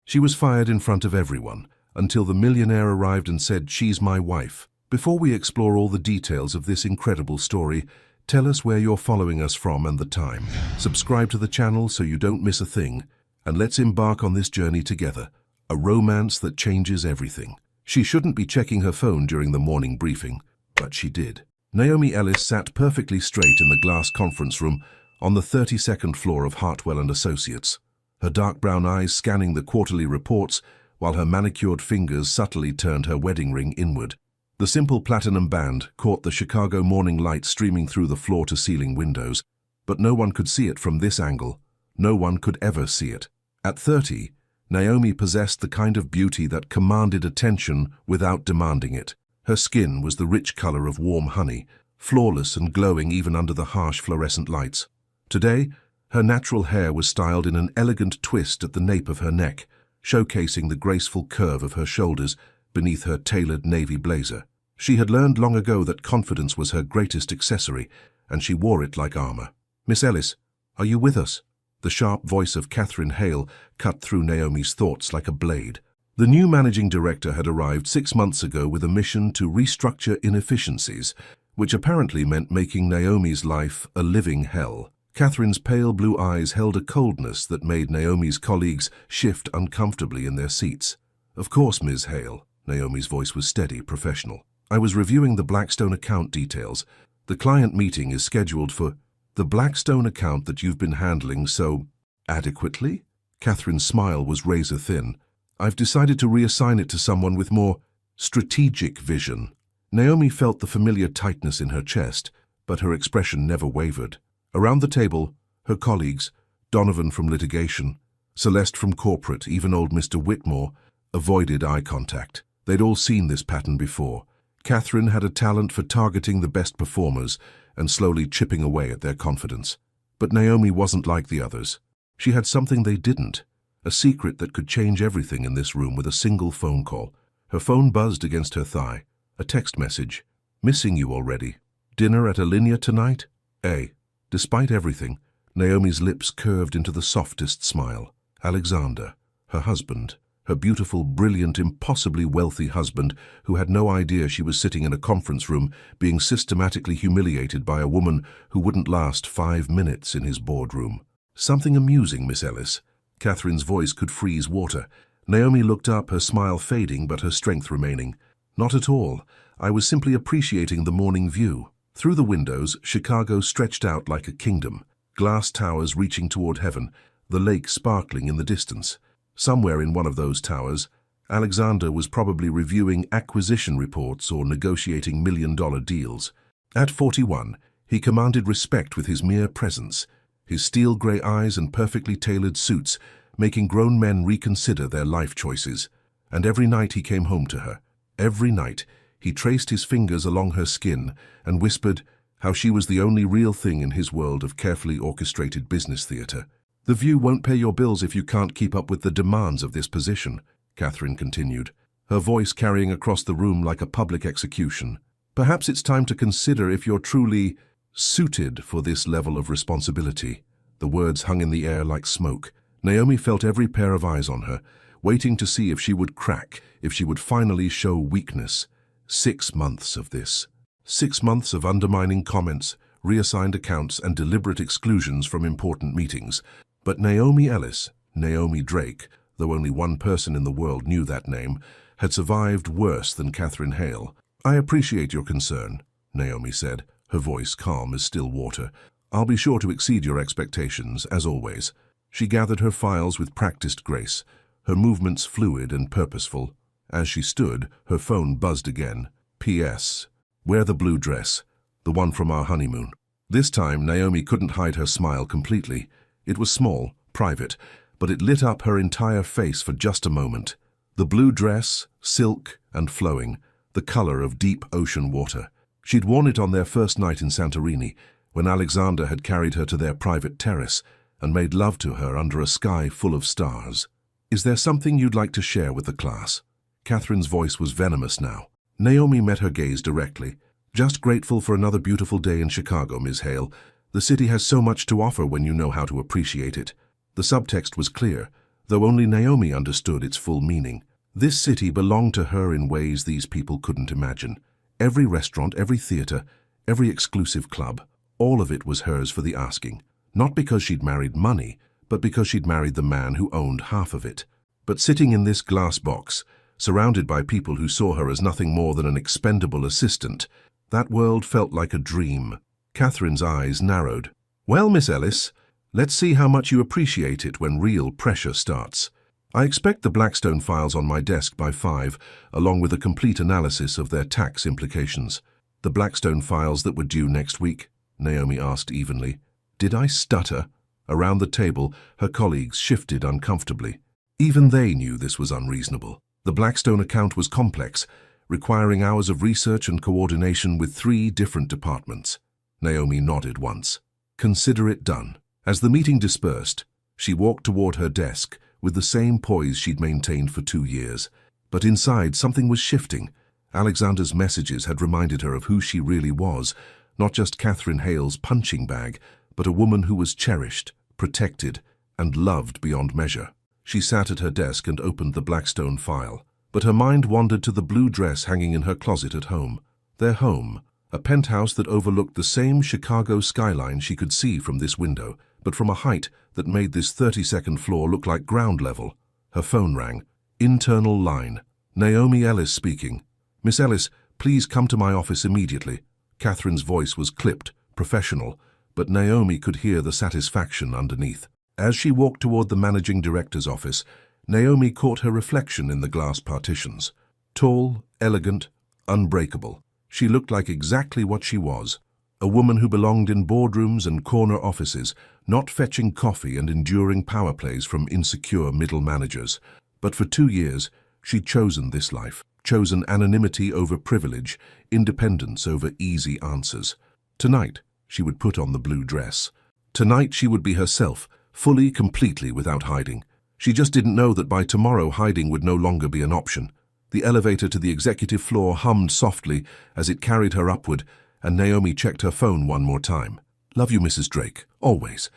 She was fired in front of everyone, until the millionaire arrived and said, "She's my wife." Before we explore all the details of this incredible story, tell us where you're following us from and the time. Subscribe to the channel so you don't miss a thing, and let's embark on this journey together, a romance that changes everything. She shouldn't be checking her phone during the morning briefing, but she did. Naomi Ellis sat perfectly straight in the glass conference room on the 32nd floor of Hartwell & Associates, her dark brown eyes scanning the quarterly reports while her manicured fingers subtly turned her wedding ring inward. The simple platinum band caught the Chicago morning light streaming through the floor-to-ceiling windows, but no one could see it from this angle. No one could ever see it. At 30, Naomi possessed the kind of beauty that commanded attention without demanding it. Her skin was the rich color of warm honey, flawless and glowing even under the harsh fluorescent lights. Today, her natural hair was styled in an elegant twist at the nape of her neck, showcasing the graceful curve of her shoulders beneath her tailored navy blazer. She had learned long ago that confidence was her greatest accessory, and she wore it like armor. "Miss Ellis, are you with us?" The sharp voice of Catherine Hale cut through Naomi's thoughts like a blade. The new managing director had arrived 6 months ago with a mission to restructure inefficiencies, which apparently meant making Naomi's life a living hell. Catherine's pale blue eyes held a coldness that made Naomi's colleagues shift uncomfortably in their seats. "Of course, Ms. Hale." Naomi's voice was steady, professional. "I was reviewing the Blackstone account details. The client meeting is scheduled for the Blackstone account that you've been handling so adequately." Catherine's smile was razor thin. "I've decided to reassign it to someone with more strategic vision." Naomi felt the familiar tightness in her chest, but her expression never wavered. Around the table, her colleagues, Donovan from litigation, Celeste from corporate, even old Mr. Whitmore, avoided eye contact. They'd all seen this pattern before. Catherine had a talent for targeting the best performers and slowly chipping away at their confidence. But Naomi wasn't like the others. She had something they didn't, a secret that could change everything in this room with a single phone call. Her phone buzzed against her thigh. A text message. "Missing you already. Dinner at Alinea tonight? A." Despite everything, Naomi's lips curved into the softest smile. Alexander, her husband, her beautiful, brilliant, impossibly wealthy husband who had no idea she was sitting in a conference room being systematically humiliated by a woman who wouldn't last 5 minutes in his boardroom. "Something amusing, Miss Ellis." Catherine's voice could freeze water. Naomi looked up, her smile fading but her strength remaining. "Not at all. I was simply appreciating the morning view." Through the windows, Chicago stretched out like a kingdom, glass towers reaching toward heaven, the lake sparkling in the distance. Somewhere in one of those towers, Alexander was probably reviewing acquisition reports or negotiating million-dollar deals. At 41, he commanded respect with his mere presence, his steel-gray eyes and perfectly tailored suits making grown men reconsider their life choices. And every night he came home to her. Every night, he traced his fingers along her skin and whispered how she was the only real thing in his world of carefully orchestrated business theater. "The view won't pay your bills if you can't keep up with the demands of this position," Catherine continued, her voice carrying across the room like a public execution. "Perhaps it's time to consider if you're truly suited for this level of responsibility." The words hung in the air like smoke. Naomi felt every pair of eyes on her, waiting to see if she would crack, if she would finally show weakness. 6 months of this. 6 months of undermining comments, reassigned accounts, and deliberate exclusions from important meetings. But Naomi Ellis, Naomi Drake, though only one person in the world knew that name, had survived worse than Catherine Hale. "I appreciate your concern," Naomi said, her voice calm as still water. "I'll be sure to exceed your expectations, as always." She gathered her files with practiced grace, her movements fluid and purposeful. As she stood, her phone buzzed again. "P.S. Wear the blue dress, the one from our honeymoon." This time, Naomi couldn't hide her smile completely. It was small, private, but it lit up her entire face for just a moment. The blue dress, silk and flowing, the color of deep ocean water. She'd worn it on their first night in Santorini, when Alexander had carried her to their private terrace and made love to her under a sky full of stars. "Is there something you'd like to share with the class?" Catherine's voice was venomous now. Naomi met her gaze directly. "Just grateful for another beautiful day in Chicago, Ms. Hale. The city has so much to offer when you know how to appreciate it." The subtext was clear. though only Naomi understood its full meaning. This city belonged to her in ways these people couldn't imagine. Every restaurant, every theater, every exclusive club, all of it was hers for the asking. Not because she'd married money, but because she'd married the man who owned half of it. But sitting in this glass box, surrounded by people who saw her as nothing more than an expendable assistant, that world felt like a dream. Catherine's eyes narrowed. "Well, Miss Ellis, let's see how much you appreciate it when real pressure starts. I expect the Blackstone files on my desk by 5, along with a complete analysis of their tax implications." "The Blackstone files that were due next week?" Naomi asked evenly. Did I stutter? Around the table, her colleagues shifted uncomfortably. Even they knew this was unreasonable. The Blackstone account was complex, requiring hours of research and coordination with 3 different departments. Naomi nodded once. "Consider it done." As the meeting dispersed, she walked toward her desk with the same poise she'd maintained for 2 years. But inside, something was shifting. Alexander's messages had reminded her of who she really was, not just Catherine Hale's punching bag, but a woman who was cherished, protected, and loved beyond measure. She sat at her desk and opened the Blackstone file, but her mind wandered to the blue dress hanging in her closet at home. Their home, a penthouse that overlooked the same Chicago skyline she could see from this window, but from a height that made this 32nd floor look like ground level. Her phone rang. Internal line. "Naomi Ellis speaking. Miss Ellis, please come to my office immediately." Catherine's voice was clipped, professional, but Naomi could hear the satisfaction underneath. As she walked toward the managing director's office, Naomi caught her reflection in the glass partitions. Tall, elegant, unbreakable. She looked like exactly what she was, a woman who belonged in boardrooms and corner offices, not fetching coffee and enduring power plays from insecure middle managers. But for 2 years, she'd chosen this life, chosen anonymity over privilege, independence over easy answers. Tonight, she would put on the blue dress. Tonight she would be herself, fully, completely, without hiding. She just didn't know that by tomorrow hiding would no longer be an option. The elevator to the executive floor hummed softly as it carried her upward, and Naomi checked her phone one more time. "Love you, Mrs. Drake, always."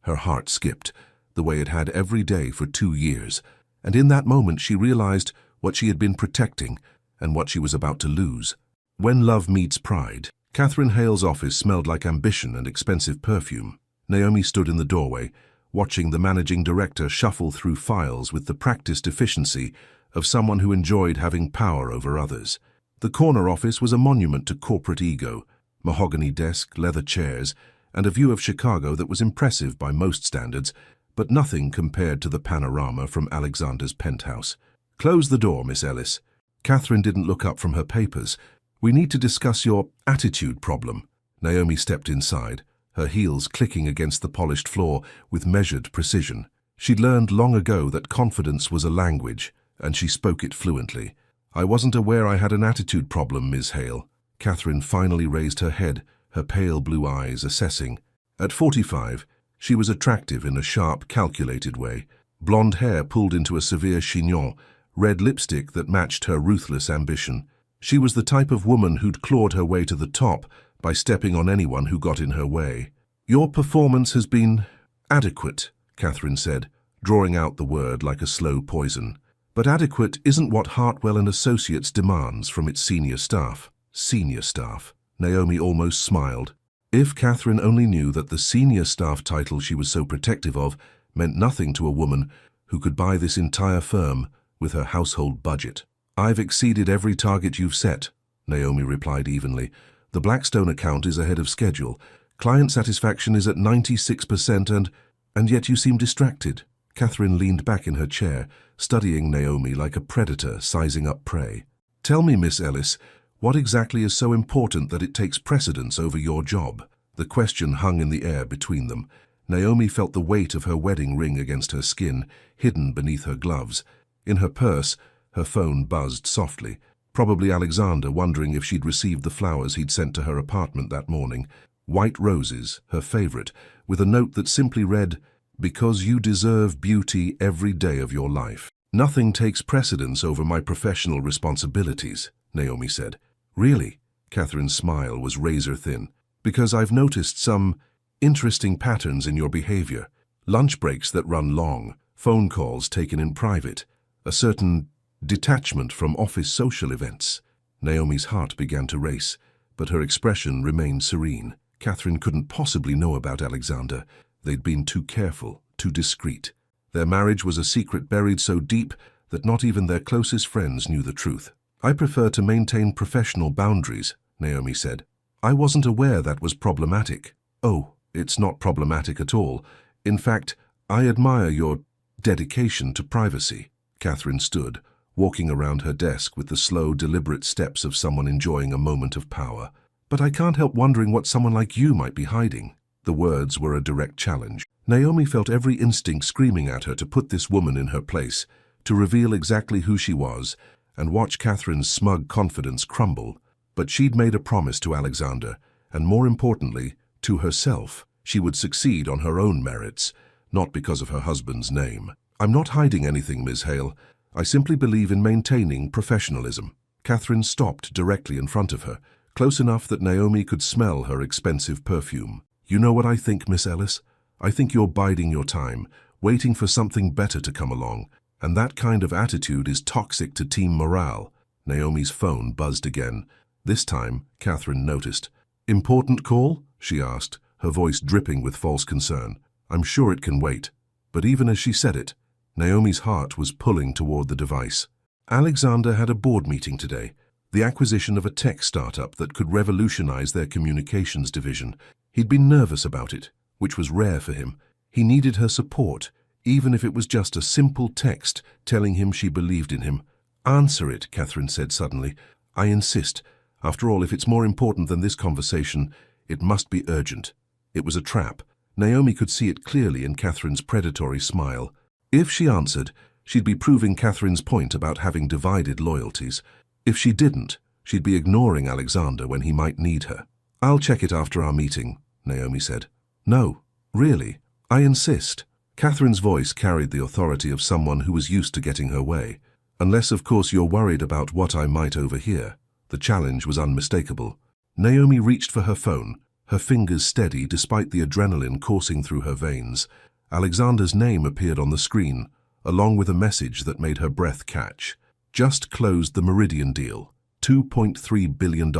Her heart skipped, the way it had every day for 2 years, and in that moment she realized what she had been protecting and what she was about to lose. When love meets pride. Catherine Hale's office smelled like ambition and expensive perfume. Naomi stood in the doorway, watching the managing director shuffle through files with the practiced efficiency of someone who enjoyed having power over others. The corner office was a monument to corporate ego, mahogany desk, leather chairs, and a view of Chicago that was impressive by most standards, but nothing compared to the panorama from Alexander's penthouse. "Close the door, Miss Ellis." Catherine didn't look up from her papers. "We need to discuss your attitude problem." Naomi stepped inside, her heels clicking against the polished floor with measured precision. She'd learned long ago that confidence was a language, and she spoke it fluently. "I wasn't aware I had an attitude problem, Ms. Hale." Catherine finally raised her head, her pale blue eyes assessing. At 45, she was attractive in a sharp, calculated way. Blonde hair pulled into a severe chignon, red lipstick that matched her ruthless ambition. She was the type of woman who'd clawed her way to the top by stepping on anyone who got in her way. "Your performance has been adequate," Catherine said, drawing out the word like a slow poison. "But adequate isn't what Hartwell and Associates demands from its senior staff." Senior staff. Naomi almost smiled. If Catherine only knew that the senior staff title she was so protective of meant nothing to a woman who could buy this entire firm with her household budget. "I've exceeded every target you've set," Naomi replied evenly. "The Blackstone account is ahead of schedule. Client satisfaction is at 96% and yet you seem distracted." Catherine leaned back in her chair, studying Naomi like a predator sizing up prey. "Tell me, Miss Ellis, what exactly is so important that it takes precedence over your job?" The question hung in the air between them. Naomi felt the weight of her wedding ring against her skin, hidden beneath her gloves. In her purse, her phone buzzed softly. Probably Alexander, wondering if she'd received the flowers he'd sent to her apartment that morning. White roses, her favorite, with a note that simply read, "Because you deserve beauty every day of your life." "Nothing takes precedence over my professional responsibilities," Naomi said. "Really?" Catherine's smile was razor-thin. "Because I've noticed some interesting patterns in your behavior. Lunch breaks that run long, phone calls taken in private, a certain detachment from office social events. Naomi's heart began to race, but her expression remained serene. Catherine couldn't possibly know about Alexander. They'd been too careful, too discreet. Their marriage was a secret buried so deep that not even their closest friends knew the truth. "I prefer to maintain professional boundaries," Naomi said. "I wasn't aware that was problematic." "Oh, it's not problematic at all. In fact, I admire your dedication to privacy." Catherine stood, walking around her desk with the slow, deliberate steps of someone enjoying a moment of power. "But I can't help wondering what someone like you might be hiding." The words were a direct challenge. Naomi felt every instinct screaming at her to put this woman in her place, to reveal exactly who she was, and watch Catherine's smug confidence crumble. But she'd made a promise to Alexander, and more importantly, to herself. She would succeed on her own merits, not because of her husband's name. "I'm not hiding anything, Ms. Hale. I simply believe in maintaining professionalism." Catherine stopped directly in front of her, close enough that Naomi could smell her expensive perfume. "You know what I think, Miss Ellis? I think you're biding your time, waiting for something better to come along, and that kind of attitude is toxic to team morale." Naomi's phone buzzed again. This time, Catherine noticed. "Important call?" she asked, her voice dripping with false concern. "I'm sure it can wait." But even as she said it, Naomi's heart was pulling toward the device. Alexander had a board meeting today, the acquisition of a tech startup that could revolutionize their communications division. He'd been nervous about it, which was rare for him. He needed her support, even if it was just a simple text telling him she believed in him. "Answer it," Catherine said suddenly. "I insist. After all, if it's more important than this conversation, it must be urgent." It was a trap. Naomi could see it clearly in Catherine's predatory smile. If she answered, she'd be proving Catherine's point about having divided loyalties. If she didn't, she'd be ignoring Alexander when he might need her. "I'll check it after our meeting," Naomi said. "No, really, I insist." Catherine's voice carried the authority of someone who was used to getting her way. "Unless, of course, you're worried about what I might overhear." The challenge was unmistakable. Naomi reached for her phone, her fingers steady despite the adrenaline coursing through her veins. Alexander's name appeared on the screen, along with a message that made her breath catch. "Just closed the Meridian deal. $2.3 billion.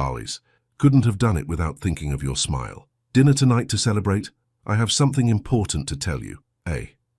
Couldn't have done it without thinking of your smile. Dinner tonight to celebrate? I have something important to tell you."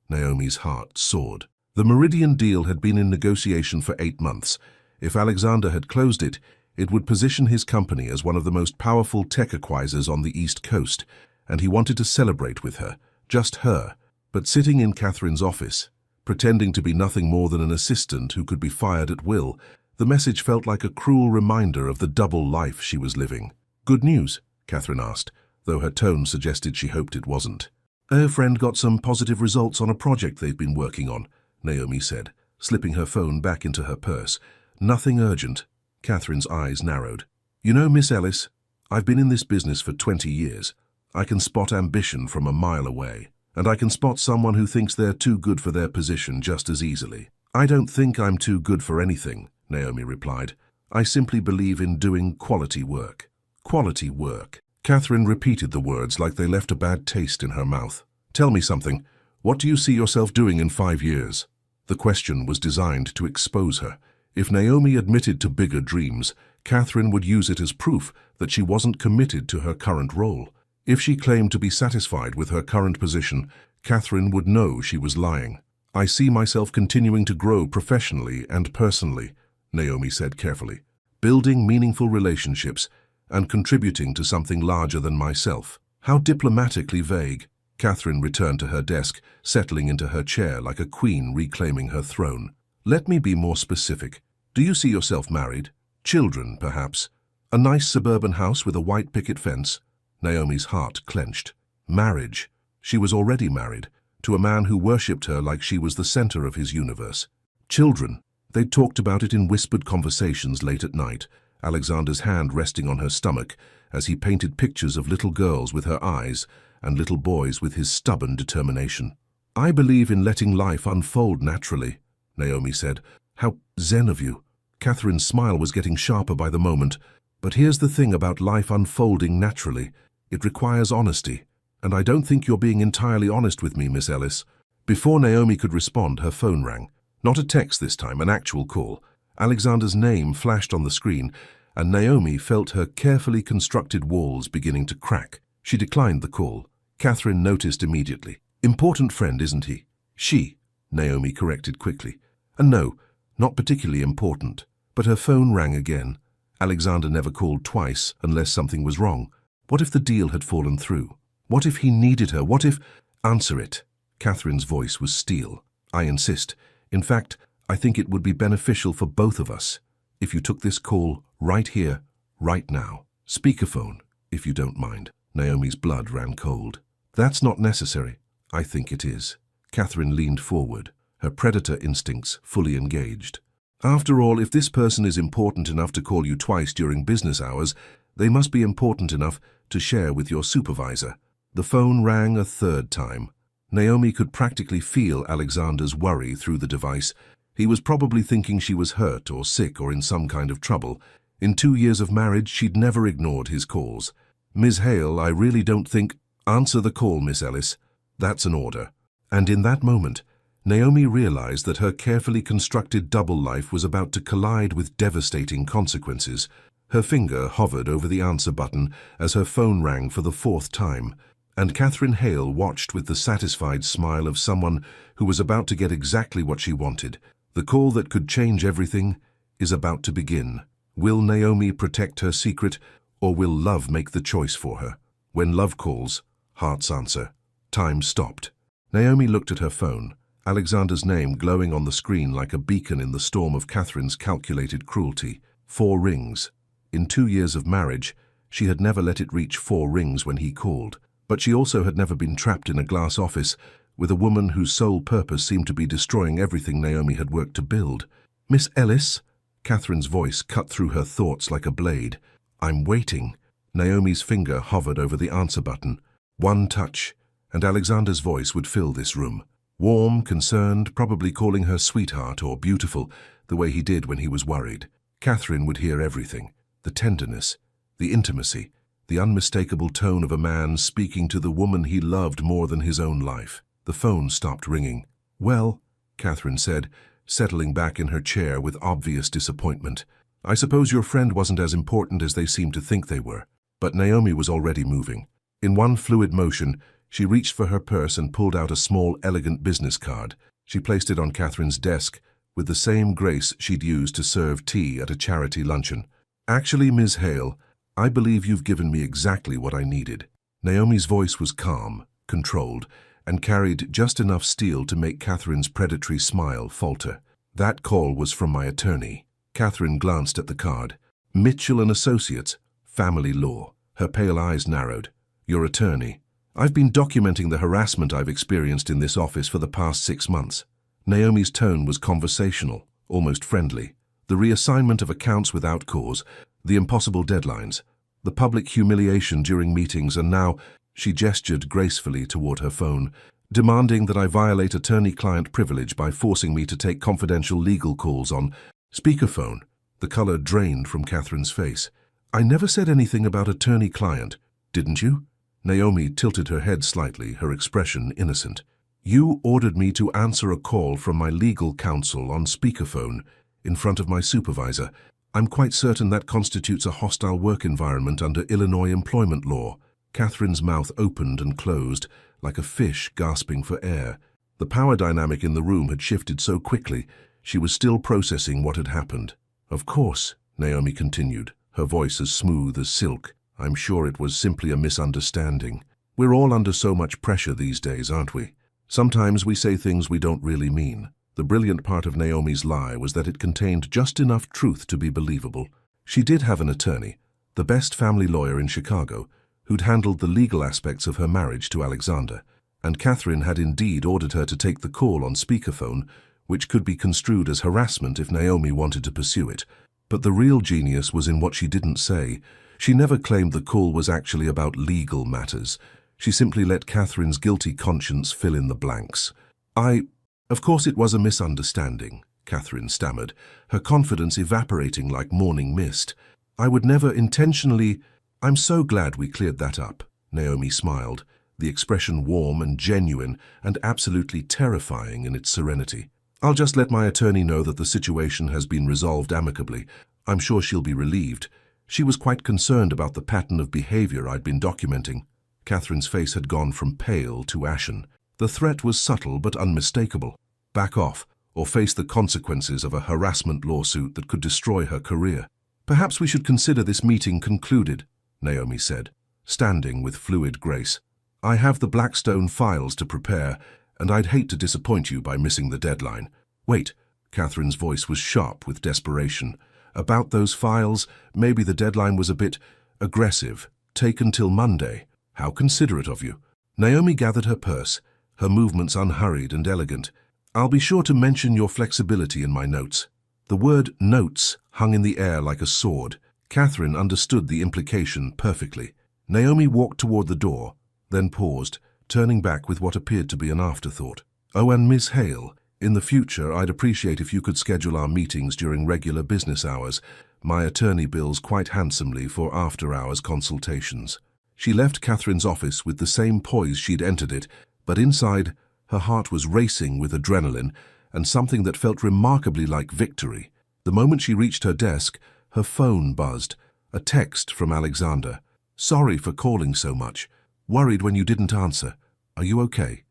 Naomi's heart soared. The Meridian deal had been in negotiation for 8 months. If Alexander had closed it, it would position his company as one of the most powerful tech acquirers on the East Coast, and he wanted to celebrate with her, just her. But sitting in Catherine's office, pretending to be nothing more than an assistant who could be fired at will, the message felt like a cruel reminder of the double life she was living. "Good news?" Catherine asked, though her tone suggested she hoped it wasn't. "A friend got some positive results on a project they've been working on," Naomi said, slipping her phone back into her purse. "Nothing urgent." Catherine's eyes narrowed. "You know, Miss Ellis, I've been in this business for 20 years. I can spot ambition from a mile away, and I can spot someone who thinks they're too good for their position just as easily." "I don't think I'm too good for anything," Naomi replied. "I simply believe in doing quality work." "Quality work." Catherine repeated the words like they left a bad taste in her mouth. "Tell me something. What do you see yourself doing in 5 years?" The question was designed to expose her. If Naomi admitted to bigger dreams, Catherine would use it as proof that she wasn't committed to her current role. If she claimed to be satisfied with her current position, Catherine would know she was lying. "I see myself continuing to grow professionally and personally," Naomi said carefully, "building meaningful relationships and contributing to something larger than myself." How diplomatically vague. Catherine returned to her desk, settling into her chair like a queen reclaiming her throne. "Let me be more specific. Do you see yourself married? Children, perhaps? A nice suburban house with a white picket fence?" Naomi's heart clenched. Marriage. She was already married, to a man who worshipped her like she was the center of his universe. Children. They'd talked about it in whispered conversations late at night, Alexander's hand resting on her stomach as he painted pictures of little girls with her eyes and little boys with his stubborn determination. "I believe in letting life unfold naturally," Naomi said. "How zen of you." Catherine's smile was getting sharper by the moment. "But here's the thing about life unfolding naturally. It requires honesty. And I don't think you're being entirely honest with me, Miss Ellis. Before Naomi could respond, her phone rang. Not a text this time, an actual call. Alexander's name flashed on the screen, and Naomi felt her carefully constructed walls beginning to crack. She declined the call. Catherine noticed immediately. Important friend, isn't he? She, Naomi corrected quickly. And no, not particularly important. But her phone rang again. Alexander never called twice unless something was wrong. What if the deal had fallen through? What if he needed her? What if— Answer it. Catherine's voice was steel. I insist. In fact, I think it would be beneficial for both of us if you took this call right here, right now. Speakerphone, if you don't mind. Naomi's blood ran cold. That's not necessary. I think it is. Catherine leaned forward, her predator instincts fully engaged. After all, if this person is important enough to call you twice during business hours, they must be important enough to share with your supervisor. The phone rang a third time. Naomi could practically feel Alexander's worry through the device. He was probably thinking she was hurt or sick or in some kind of trouble. In 2 years of marriage, she'd never ignored his calls. Ms. Hale, I really don't think— Answer the call, Miss Ellis. That's an order. And in that moment, Naomi realized that her carefully constructed double life was about to collide with devastating consequences. Her finger hovered over the answer button as her phone rang for the 4th time, and Catherine Hale watched with the satisfied smile of someone who was about to get exactly what she wanted. The call that could change everything is about to begin. Will Naomi protect her secret, or will love make the choice for her? When love calls, hearts answer. Time stopped. Naomi looked at her phone, Alexander's name glowing on the screen like a beacon in the storm of Catherine's calculated cruelty. 4 rings. In 2 years of marriage, she had never let it reach 4 rings when he called. But she also had never been trapped in a glass office with a woman whose sole purpose seemed to be destroying everything Naomi had worked to build. Miss Ellis? Catherine's voice cut through her thoughts like a blade. I'm waiting. Naomi's finger hovered over the answer button. One touch, and Alexander's voice would fill this room. Warm, concerned, probably calling her sweetheart or beautiful, the way he did when he was worried. Catherine would hear everything. The tenderness, the intimacy, the unmistakable tone of a man speaking to the woman he loved more than his own life. The phone stopped ringing. Well, Catherine said, settling back in her chair with obvious disappointment. I suppose your friend wasn't as important as they seemed to think they were. But Naomi was already moving. In one fluid motion, she reached for her purse and pulled out a small, elegant business card. She placed it on Catherine's desk with the same grace she'd used to serve tea at a charity luncheon. Actually, Ms. Hale, I believe you've given me exactly what I needed. Naomi's voice was calm, controlled, and carried just enough steel to make Catherine's predatory smile falter. That call was from my attorney. Catherine glanced at the card. Mitchell and Associates, Family Law. Her pale eyes narrowed. Your attorney. I've been documenting the harassment I've experienced in this office for the past 6 months. Naomi's tone was conversational, almost friendly. The reassignment of accounts without cause, the impossible deadlines, the public humiliation during meetings, and now she gestured gracefully toward her phone, demanding that I violate attorney-client privilege by forcing me to take confidential legal calls on speakerphone. The color drained from Catherine's face. I never said anything about attorney-client, didn't you? Naomi tilted her head slightly, her expression innocent. You ordered me to answer a call from my legal counsel on speakerphone in front of my supervisor. I'm quite certain that constitutes a hostile work environment under Illinois employment law. Catherine's mouth opened and closed, like a fish gasping for air. The power dynamic in the room had shifted so quickly, she was still processing what had happened. Of course, Naomi continued, her voice as smooth as silk. I'm sure it was simply a misunderstanding. We're all under so much pressure these days, aren't we? Sometimes we say things we don't really mean. The brilliant part of Naomi's lie was that it contained just enough truth to be believable. She did have an attorney, the best family lawyer in Chicago, who'd handled the legal aspects of her marriage to Alexander, and Catherine had indeed ordered her to take the call on speakerphone, which could be construed as harassment if Naomi wanted to pursue it. But the real genius was in what she didn't say. She never claimed the call was actually about legal matters. She simply let Catherine's guilty conscience fill in the blanks. Of course it was a misunderstanding, Catherine stammered, her confidence evaporating like morning mist. I would never intentionally— I'm so glad we cleared that up, Naomi smiled. the expression warm and genuine and absolutely terrifying in its serenity. "I'll just let my attorney know that the situation has been resolved amicably. I'm sure she'll be relieved. She was quite concerned about the pattern of behavior I'd been documenting." Catherine's face had gone from pale to ashen. The threat was subtle but unmistakable. Back off, or face the consequences of a harassment lawsuit that could destroy her career. "Perhaps we should consider this meeting concluded," Naomi said, standing with fluid grace. "I have the Blackstone files to prepare, and I'd hate to disappoint you by missing the deadline." "Wait," Catherine's voice was sharp with desperation. "About those files, maybe the deadline was a bit aggressive. Take until Monday." "How considerate of you." Naomi gathered her purse, her movements unhurried and elegant. "I'll be sure to mention your flexibility in my notes." The word notes hung in the air like a sword. Catherine understood the implication perfectly. Naomi walked toward the door, then paused, turning back with what appeared to be an afterthought. "Oh, and Miss Hale, in the future I'd appreciate if you could schedule our meetings during regular business hours. My attorney bills quite handsomely for after-hours consultations." She left Catherine's office with the same poise she'd entered it, but inside, her heart was racing with adrenaline and something that felt remarkably like victory. The moment she reached her desk, her phone buzzed. A text from Alexander. "Sorry for calling so much. Worried when you didn't answer. Are you okay?"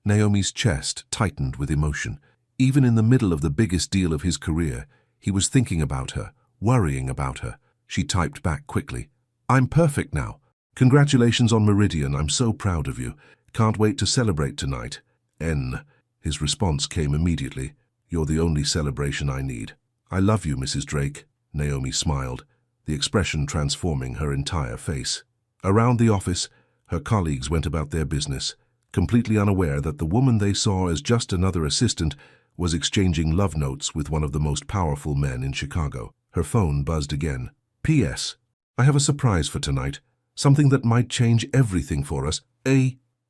Naomi's chest tightened with emotion. Even in the middle of the biggest deal of his career, he was thinking about her, worrying about her. She typed back quickly. "I'm perfect now. Congratulations on Meridian, I'm so proud of you. Can't wait to celebrate tonight." His response came immediately. "You're the only celebration I need." "I love you, Mrs. Drake," Naomi smiled, the expression transforming her entire face. Around the office, her colleagues went about their business, completely unaware that the woman they saw as just another assistant was exchanging love notes with one of the most powerful men in Chicago. Her phone buzzed again. "P.S. I have a surprise for tonight. Something that might change everything for us."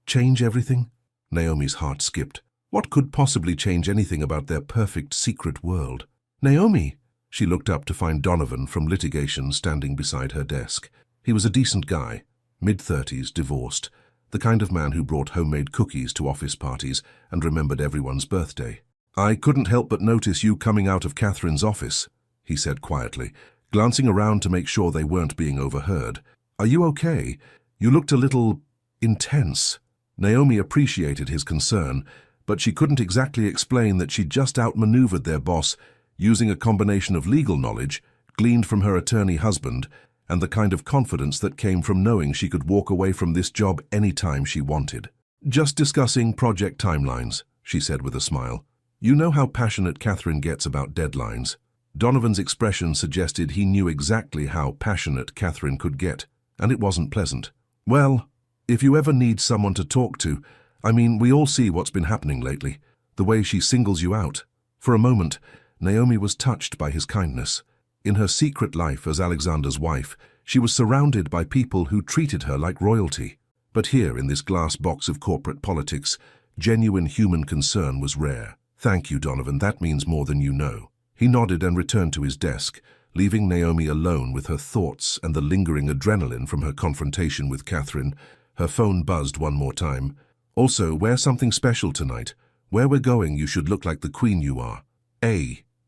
Change everything? Naomi's heart skipped. What could possibly change anything about their perfect secret world? "Naomi!" She looked up to find Donovan from litigation standing beside her desk. He was a decent guy, mid-30s, divorced, the kind of man who brought homemade cookies to office parties and remembered everyone's birthday. "I couldn't help but notice you coming out of Catherine's office," he said quietly, glancing around to make sure they weren't being overheard. "Are you okay? You looked a little intense." Naomi appreciated his concern, but she couldn't exactly explain that she'd just outmaneuvered their boss using a combination of legal knowledge, gleaned from her attorney husband, and the kind of confidence that came from knowing she could walk away from this job anytime she wanted. "Just discussing project timelines," she said with a smile. "You know how passionate Catherine gets about deadlines." Donovan's expression suggested he knew exactly how passionate Catherine could get, and it wasn't pleasant. "Well, if you ever need someone to talk to, we all see what's been happening lately, the way she singles you out." For a moment, Naomi was touched by his kindness. In her secret life as Alexander's wife, she was surrounded by people who treated her like royalty. But here, in this glass box of corporate politics, genuine human concern was rare. "Thank you, Donovan, that means more than you know." He nodded and returned to his desk, leaving Naomi alone with her thoughts and the lingering adrenaline from her confrontation with Catherine. Her phone buzzed one more time. "Also, wear something special tonight. Where we're going, you should look like the queen you are."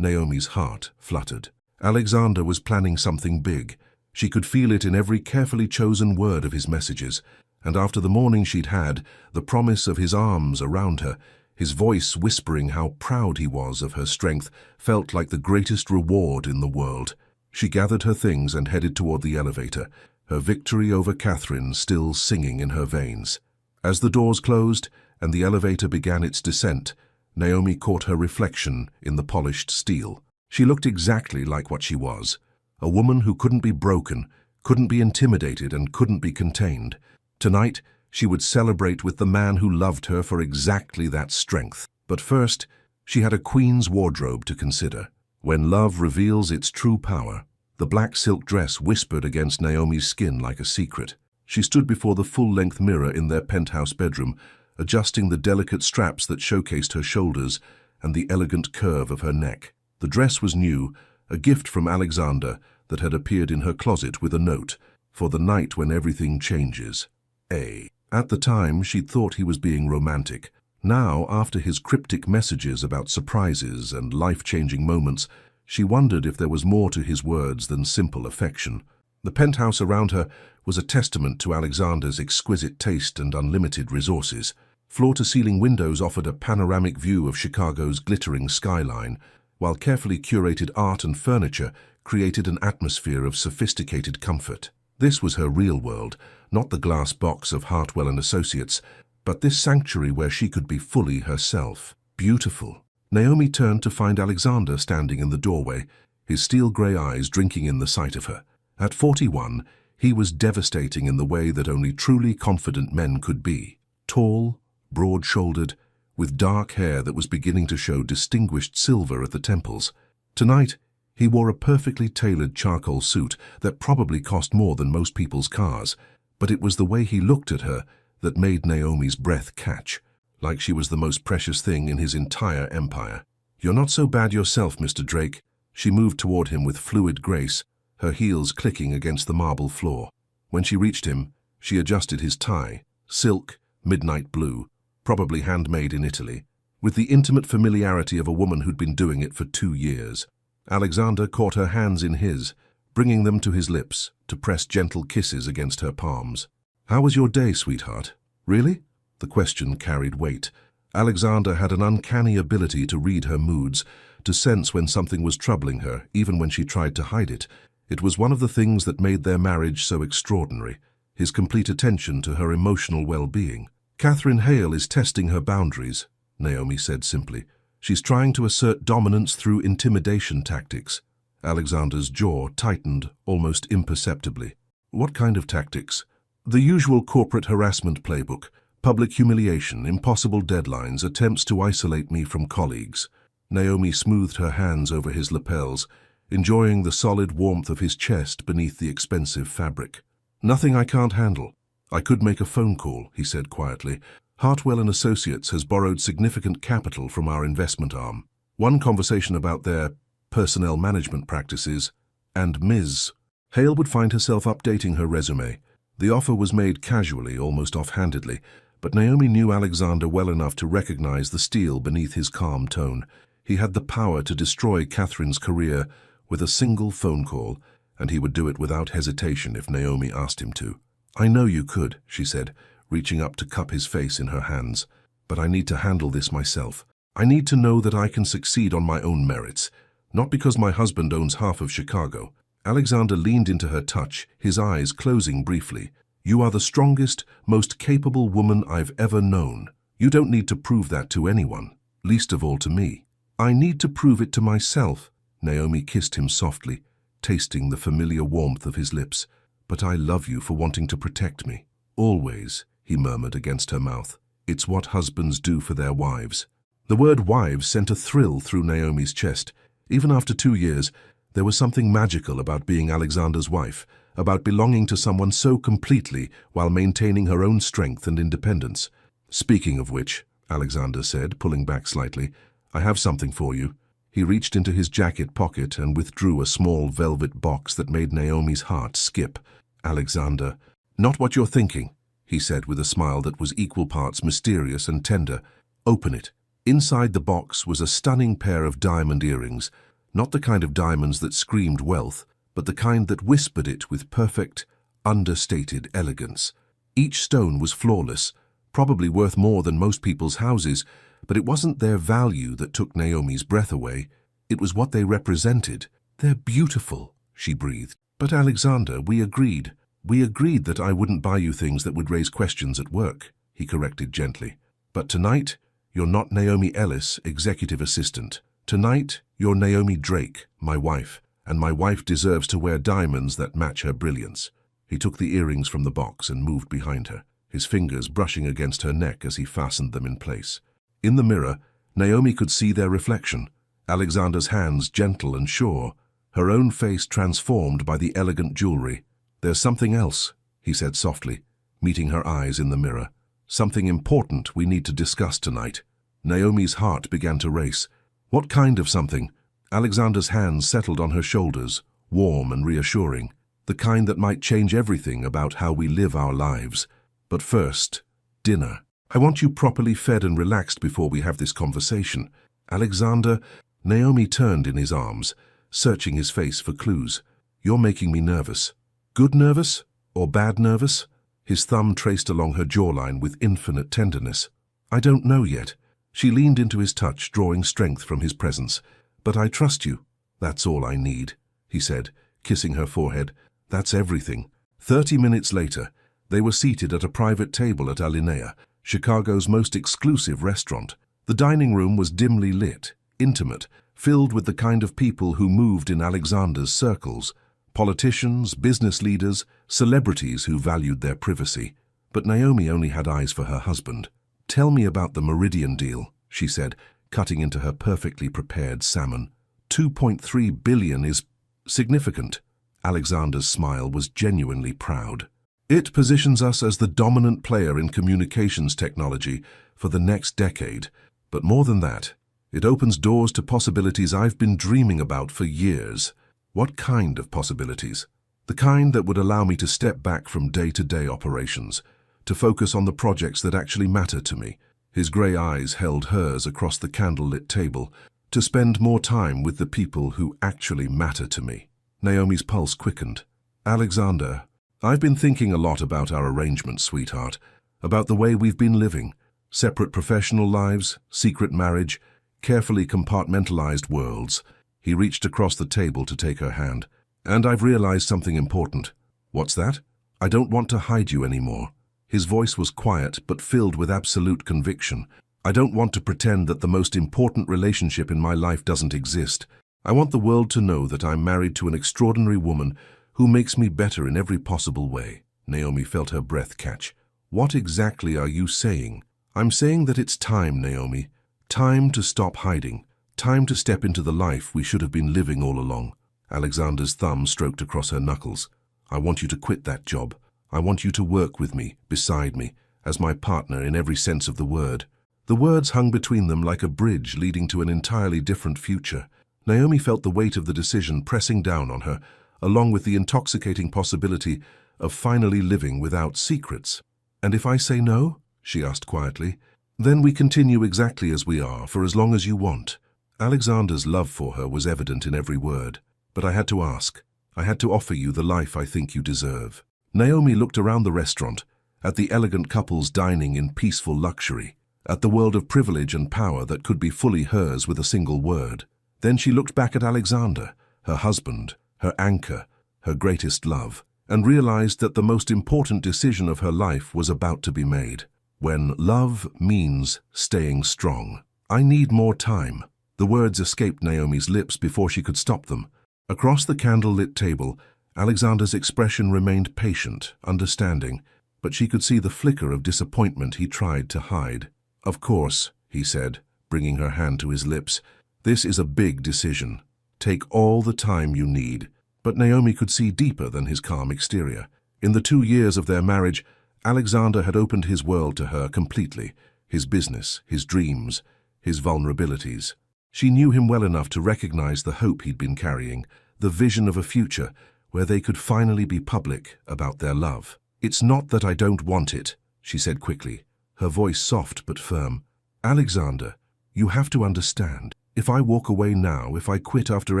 Naomi's heart fluttered. Alexander was planning something big. She could feel it in every carefully chosen word of his messages, and after the morning she'd had, the promise of his arms around her, his voice whispering how proud he was of her strength, felt like the greatest reward in the world. She gathered her things and headed toward the elevator, her victory over Catherine still singing in her veins. As the doors closed and the elevator began its descent, Naomi caught her reflection in the polished steel. She looked exactly like what she was, a woman who couldn't be broken, couldn't be intimidated, and couldn't be contained. Tonight, she would celebrate with the man who loved her for exactly that strength. But first, she had a queen's wardrobe to consider. When love reveals its true power, the black silk dress whispered against Naomi's skin like a secret. She stood before the full-length mirror in their penthouse bedroom, adjusting the delicate straps that showcased her shoulders and the elegant curve of her neck. The dress was new, a gift from Alexander that had appeared in her closet with a note, "For the night when everything changes. A." At the time, she'd thought he was being romantic. Now, after his cryptic messages about surprises and life-changing moments, she wondered if there was more to his words than simple affection. The penthouse around her was a testament to Alexander's exquisite taste and unlimited resources. Floor-to-ceiling windows offered a panoramic view of Chicago's glittering skyline, while carefully curated art and furniture created an atmosphere of sophisticated comfort. This was her real world, not the glass box of Hartwell and Associates, but this sanctuary where she could be fully herself. Beautiful. Naomi turned to find Alexander standing in the doorway, his steel-grey eyes drinking in the sight of her. At 41, he was devastating in the way that only truly confident men could be. Tall, broad-shouldered, with dark hair that was beginning to show distinguished silver at the temples. Tonight, he wore a perfectly tailored charcoal suit that probably cost more than most people's cars, but it was the way he looked at her that made Naomi's breath catch, like she was the most precious thing in his entire empire. "You're not so bad yourself, Mr. Drake." She moved toward him with fluid grace, her heels clicking against the marble floor. When she reached him, she adjusted his tie, silk, midnight blue, probably handmade in Italy, with the intimate familiarity of a woman who'd been doing it for 2 years. Alexander caught her hands in his, bringing them to his lips to press gentle kisses against her palms. "How was your day, sweetheart?" "Really?" The question carried weight. Alexander had an uncanny ability to read her moods, to sense when something was troubling her, even when she tried to hide it. It was one of the things that made their marriage so extraordinary, his complete attention to her emotional well-being. "Catherine Hale is testing her boundaries," Naomi said simply. "She's trying to assert dominance through intimidation tactics." Alexander's jaw tightened almost imperceptibly. "What kind of tactics?" "The usual corporate harassment playbook. Public humiliation, impossible deadlines, attempts to isolate me from colleagues." Naomi smoothed her hands over his lapels, enjoying the solid warmth of his chest beneath the expensive fabric. "Nothing I can't handle. I could make a phone call," he said quietly. "Hartwell and Associates has borrowed significant capital from our investment arm. One conversation about their personnel management practices, and Ms. Hale would find herself updating her resume. The offer was made casually, almost offhandedly, but Naomi knew Alexander well enough to recognize the steel beneath his calm tone. He had the power to destroy Catherine's career with a single phone call, and he would do it without hesitation if Naomi asked him to. "I know you could," she said, reaching up to cup his face in her hands. "But I need to handle this myself. I need to know that I can succeed on my own merits, not because my husband owns half of Chicago." Alexander leaned into her touch, his eyes closing briefly. "You are the strongest, most capable woman I've ever known. You don't need to prove that to anyone, least of all to me." "I need to prove it to myself." Naomi kissed him softly, tasting the familiar warmth of his lips. "But I love you for wanting to protect me." "Always," he murmured against her mouth. "It's what husbands do for their wives." The word wives sent a thrill through Naomi's chest. Even after 2 years, there was something magical about being Alexander's wife, about belonging to someone so completely while maintaining her own strength and independence. "Speaking of which," Alexander said, pulling back slightly, "I have something for you." He reached into his jacket pocket and withdrew a small velvet box that made Naomi's heart skip. "Alexander, not what you're thinking," he said with a smile that was equal parts mysterious and tender. "Open it." Inside the box was a stunning pair of diamond earrings, not the kind of diamonds that screamed wealth, but the kind that whispered it with perfect, understated elegance. Each stone was flawless, probably worth more than most people's houses, but it wasn't their value that took Naomi's breath away. It was what they represented. "They're beautiful," she breathed. "But Alexander, we agreed. We agreed that I wouldn't buy you things that would raise questions at work," he corrected gently. "But tonight, you're not Naomi Ellis, executive assistant. Tonight, you're Naomi Drake, my wife, and my wife deserves to wear diamonds that match her brilliance." He took the earrings from the box and moved behind her, his fingers brushing against her neck as he fastened them in place. In the mirror, Naomi could see their reflection, Alexander's hands gentle and sure, her own face transformed by the elegant jewelry. "There's something else," he said softly, meeting her eyes in the mirror. "Something important we need to discuss tonight." Naomi's heart began to race. "What kind of something?" Alexander's hands settled on her shoulders, warm and reassuring. "The kind that might change everything about how we live our lives." But first, dinner. I want you properly fed and relaxed before we have this conversation. Alexander, Naomi turned in his arms, searching his face for clues. You're making me nervous. Good nervous or bad nervous? His thumb traced along her jawline with infinite tenderness. I don't know yet. She leaned into his touch, drawing strength from his presence. But I trust you. That's all I need, he said, kissing her forehead. That's everything. 30 minutes later, they were seated at a private table at Millionaire, Chicago's most exclusive restaurant. The dining room was dimly lit, intimate, filled with the kind of people who moved in Alexander's circles. Politicians, business leaders, celebrities who valued their privacy. But Naomi only had eyes for her husband. Tell me about the Meridian deal, she said, cutting into her perfectly prepared salmon. 2.3 billion is significant. Alexander's smile was genuinely proud. It positions us as the dominant player in communications technology for the next decade. But more than that, it opens doors to possibilities I've been dreaming about for years. What kind of possibilities? The kind that would allow me to step back from day-to-day operations, to focus on the projects that actually matter to me. His grey eyes held hers across the candlelit table, to spend more time with the people who actually matter to me. Naomi's pulse quickened. Alexander, I've been thinking a lot about our arrangement, sweetheart, about the way we've been living. Separate professional lives, secret marriage, carefully compartmentalized worlds. He reached across the table to take her hand. And I've realized something important. What's that? I don't want to hide you anymore. His voice was quiet but filled with absolute conviction. I don't want to pretend that the most important relationship in my life doesn't exist. I want the world to know that I'm married to an extraordinary woman who makes me better in every possible way. Naomi felt her breath catch. What exactly are you saying? I'm saying that it's time, Naomi. Time to stop hiding. Time to step into the life we should have been living all along. Alexander's thumb stroked across her knuckles. I want you to quit that job. I want you to work with me, beside me, as my partner in every sense of the word. The words hung between them like a bridge leading to an entirely different future. Naomi felt the weight of the decision pressing down on her, along with the intoxicating possibility of finally living without secrets. And if I say no? She asked quietly. Then we continue exactly as we are, for as long as you want. Alexander's love for her was evident in every word. But I had to ask. I had to offer you the life I think you deserve. Naomi looked around the restaurant, at the elegant couples dining in peaceful luxury, at the world of privilege and power that could be fully hers with a single word. Then she looked back at Alexander, her husband, her anchor, her greatest love, and realized that the most important decision of her life was about to be made. When love means staying strong. I need more time. The words escaped Naomi's lips before she could stop them. Across the candle-lit table, Alexander's expression remained patient, understanding, but she could see the flicker of disappointment he tried to hide. Of course, he said, bringing her hand to his lips, this is a big decision. Take all the time you need. But Naomi could see deeper than his calm exterior. In the 2 years of their marriage, Alexander had opened his world to her completely, his business, his dreams, his vulnerabilities. She knew him well enough to recognize the hope he'd been carrying, the vision of a future where they could finally be public about their love. It's not that I don't want it, she said quickly, her voice soft but firm. Alexander, you have to understand. If I walk away now, if I quit after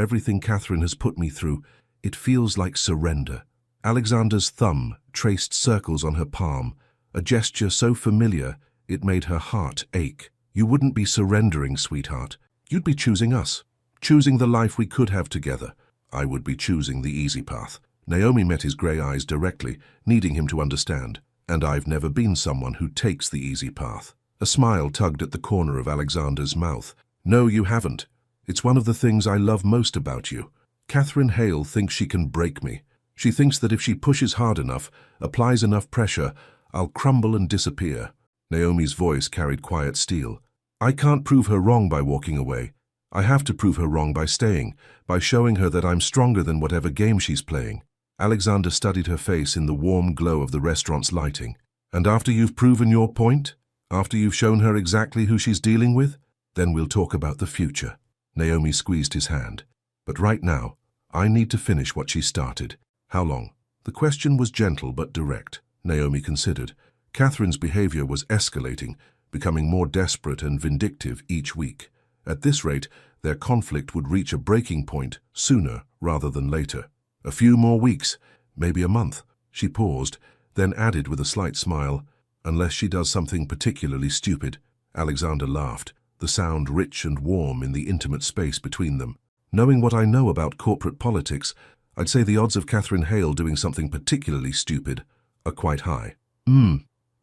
everything Catherine has put me through, it feels like surrender. Alexander's thumb traced circles on her palm, a gesture so familiar it made her heart ache. You wouldn't be surrendering, sweetheart. You'd be choosing us, choosing the life we could have together. I would be choosing the easy path. Naomi met his grey eyes directly, needing him to understand. And I've never been someone who takes the easy path. A smile tugged at the corner of Alexander's mouth. No, you haven't. It's one of the things I love most about you. Catherine Hale thinks she can break me. She thinks that if she pushes hard enough, applies enough pressure, I'll crumble and disappear. Naomi's voice carried quiet steel. I can't prove her wrong by walking away. I have to prove her wrong by staying, by showing her that I'm stronger than whatever game she's playing. Alexander studied her face in the warm glow of the restaurant's lighting. And after you've proven your point? After you've shown her exactly who she's dealing with? Then we'll talk about the future. Naomi squeezed his hand. But right now, I need to finish what she started. How long? The question was gentle but direct. Naomi considered. Catherine's behavior was escalating, becoming more desperate and vindictive each week. At this rate, their conflict would reach a breaking point sooner rather than later. A few more weeks, maybe a month. She paused, then added with a slight smile, "Unless she does something particularly stupid." Alexander laughed, the sound rich and warm in the intimate space between them. "Knowing what I know about corporate politics, I'd say the odds of Catherine Hale doing something particularly stupid are quite high."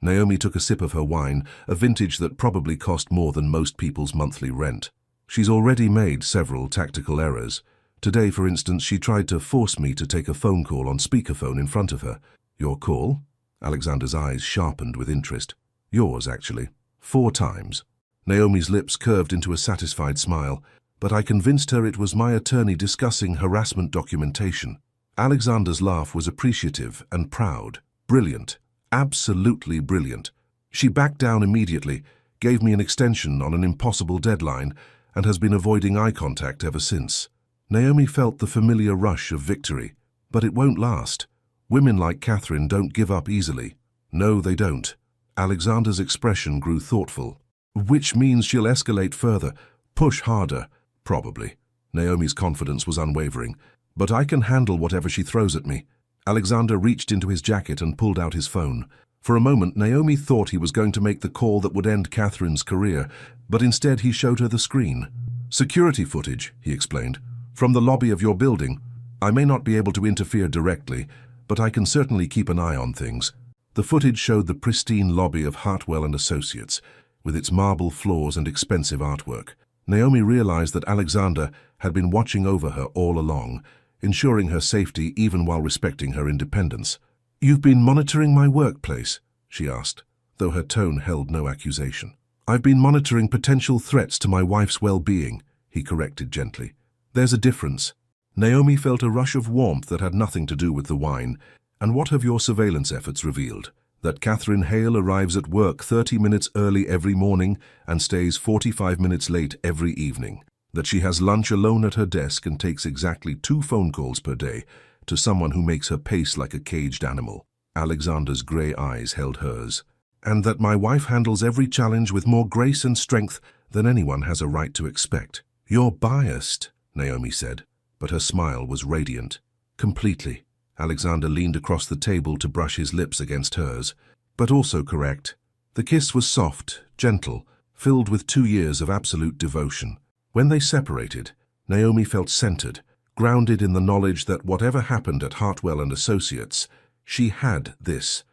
Naomi took a sip of her wine, a vintage that probably cost more than most people's monthly rent. "She's already made several tactical errors. Today, for instance, she tried to force me to take a phone call on speakerphone in front of her." "Your call?" Alexander's eyes sharpened with interest. "Yours, actually. 4 times. Naomi's lips curved into a satisfied smile, but I convinced her it was my attorney discussing harassment documentation. Alexander's laugh was appreciative and proud. "Brilliant. Absolutely brilliant." She backed down immediately, gave me an extension on an impossible deadline, and has been avoiding eye contact ever since. Naomi felt the familiar rush of victory. But it won't last. Women like Catherine don't give up easily. No, they don't. Alexander's expression grew thoughtful. "Which means she'll escalate further, push harder." "Probably." Naomi's confidence was unwavering. "But I can handle whatever she throws at me." Alexander reached into his jacket and pulled out his phone. For a moment, Naomi thought he was going to make the call that would end Catherine's career, but instead he showed her the screen. "Security footage," he explained, "from the lobby of your building. I may not be able to interfere directly, but I can certainly keep an eye on things." The footage showed the pristine lobby of Hartwell and Associates, with its marble floors and expensive artwork. Naomi realized that Alexander had been watching over her all along, ensuring her safety even while respecting her independence. "You've been monitoring my workplace?" she asked, though her tone held no accusation. "I've been monitoring potential threats to my wife's well-being," he corrected gently. "There's a difference." Naomi felt a rush of warmth that had nothing to do with the wine. "And what have your surveillance efforts revealed?" "That Catherine Hale arrives at work 30 minutes early every morning and stays 45 minutes late every evening. That she has lunch alone at her desk and takes exactly 2 phone calls per day to someone who makes her pace like a caged animal." Alexander's grey eyes held hers. "And that my wife handles every challenge with more grace and strength than anyone has a right to expect." "You're biased," Naomi said, but her smile was radiant. "Completely." Alexander leaned across the table to brush his lips against hers. "But also correct." The kiss was soft, gentle, filled with 2 years of absolute devotion. When they separated, Naomi felt centered, grounded in the knowledge that whatever happened at Hartwell and Associates, she had this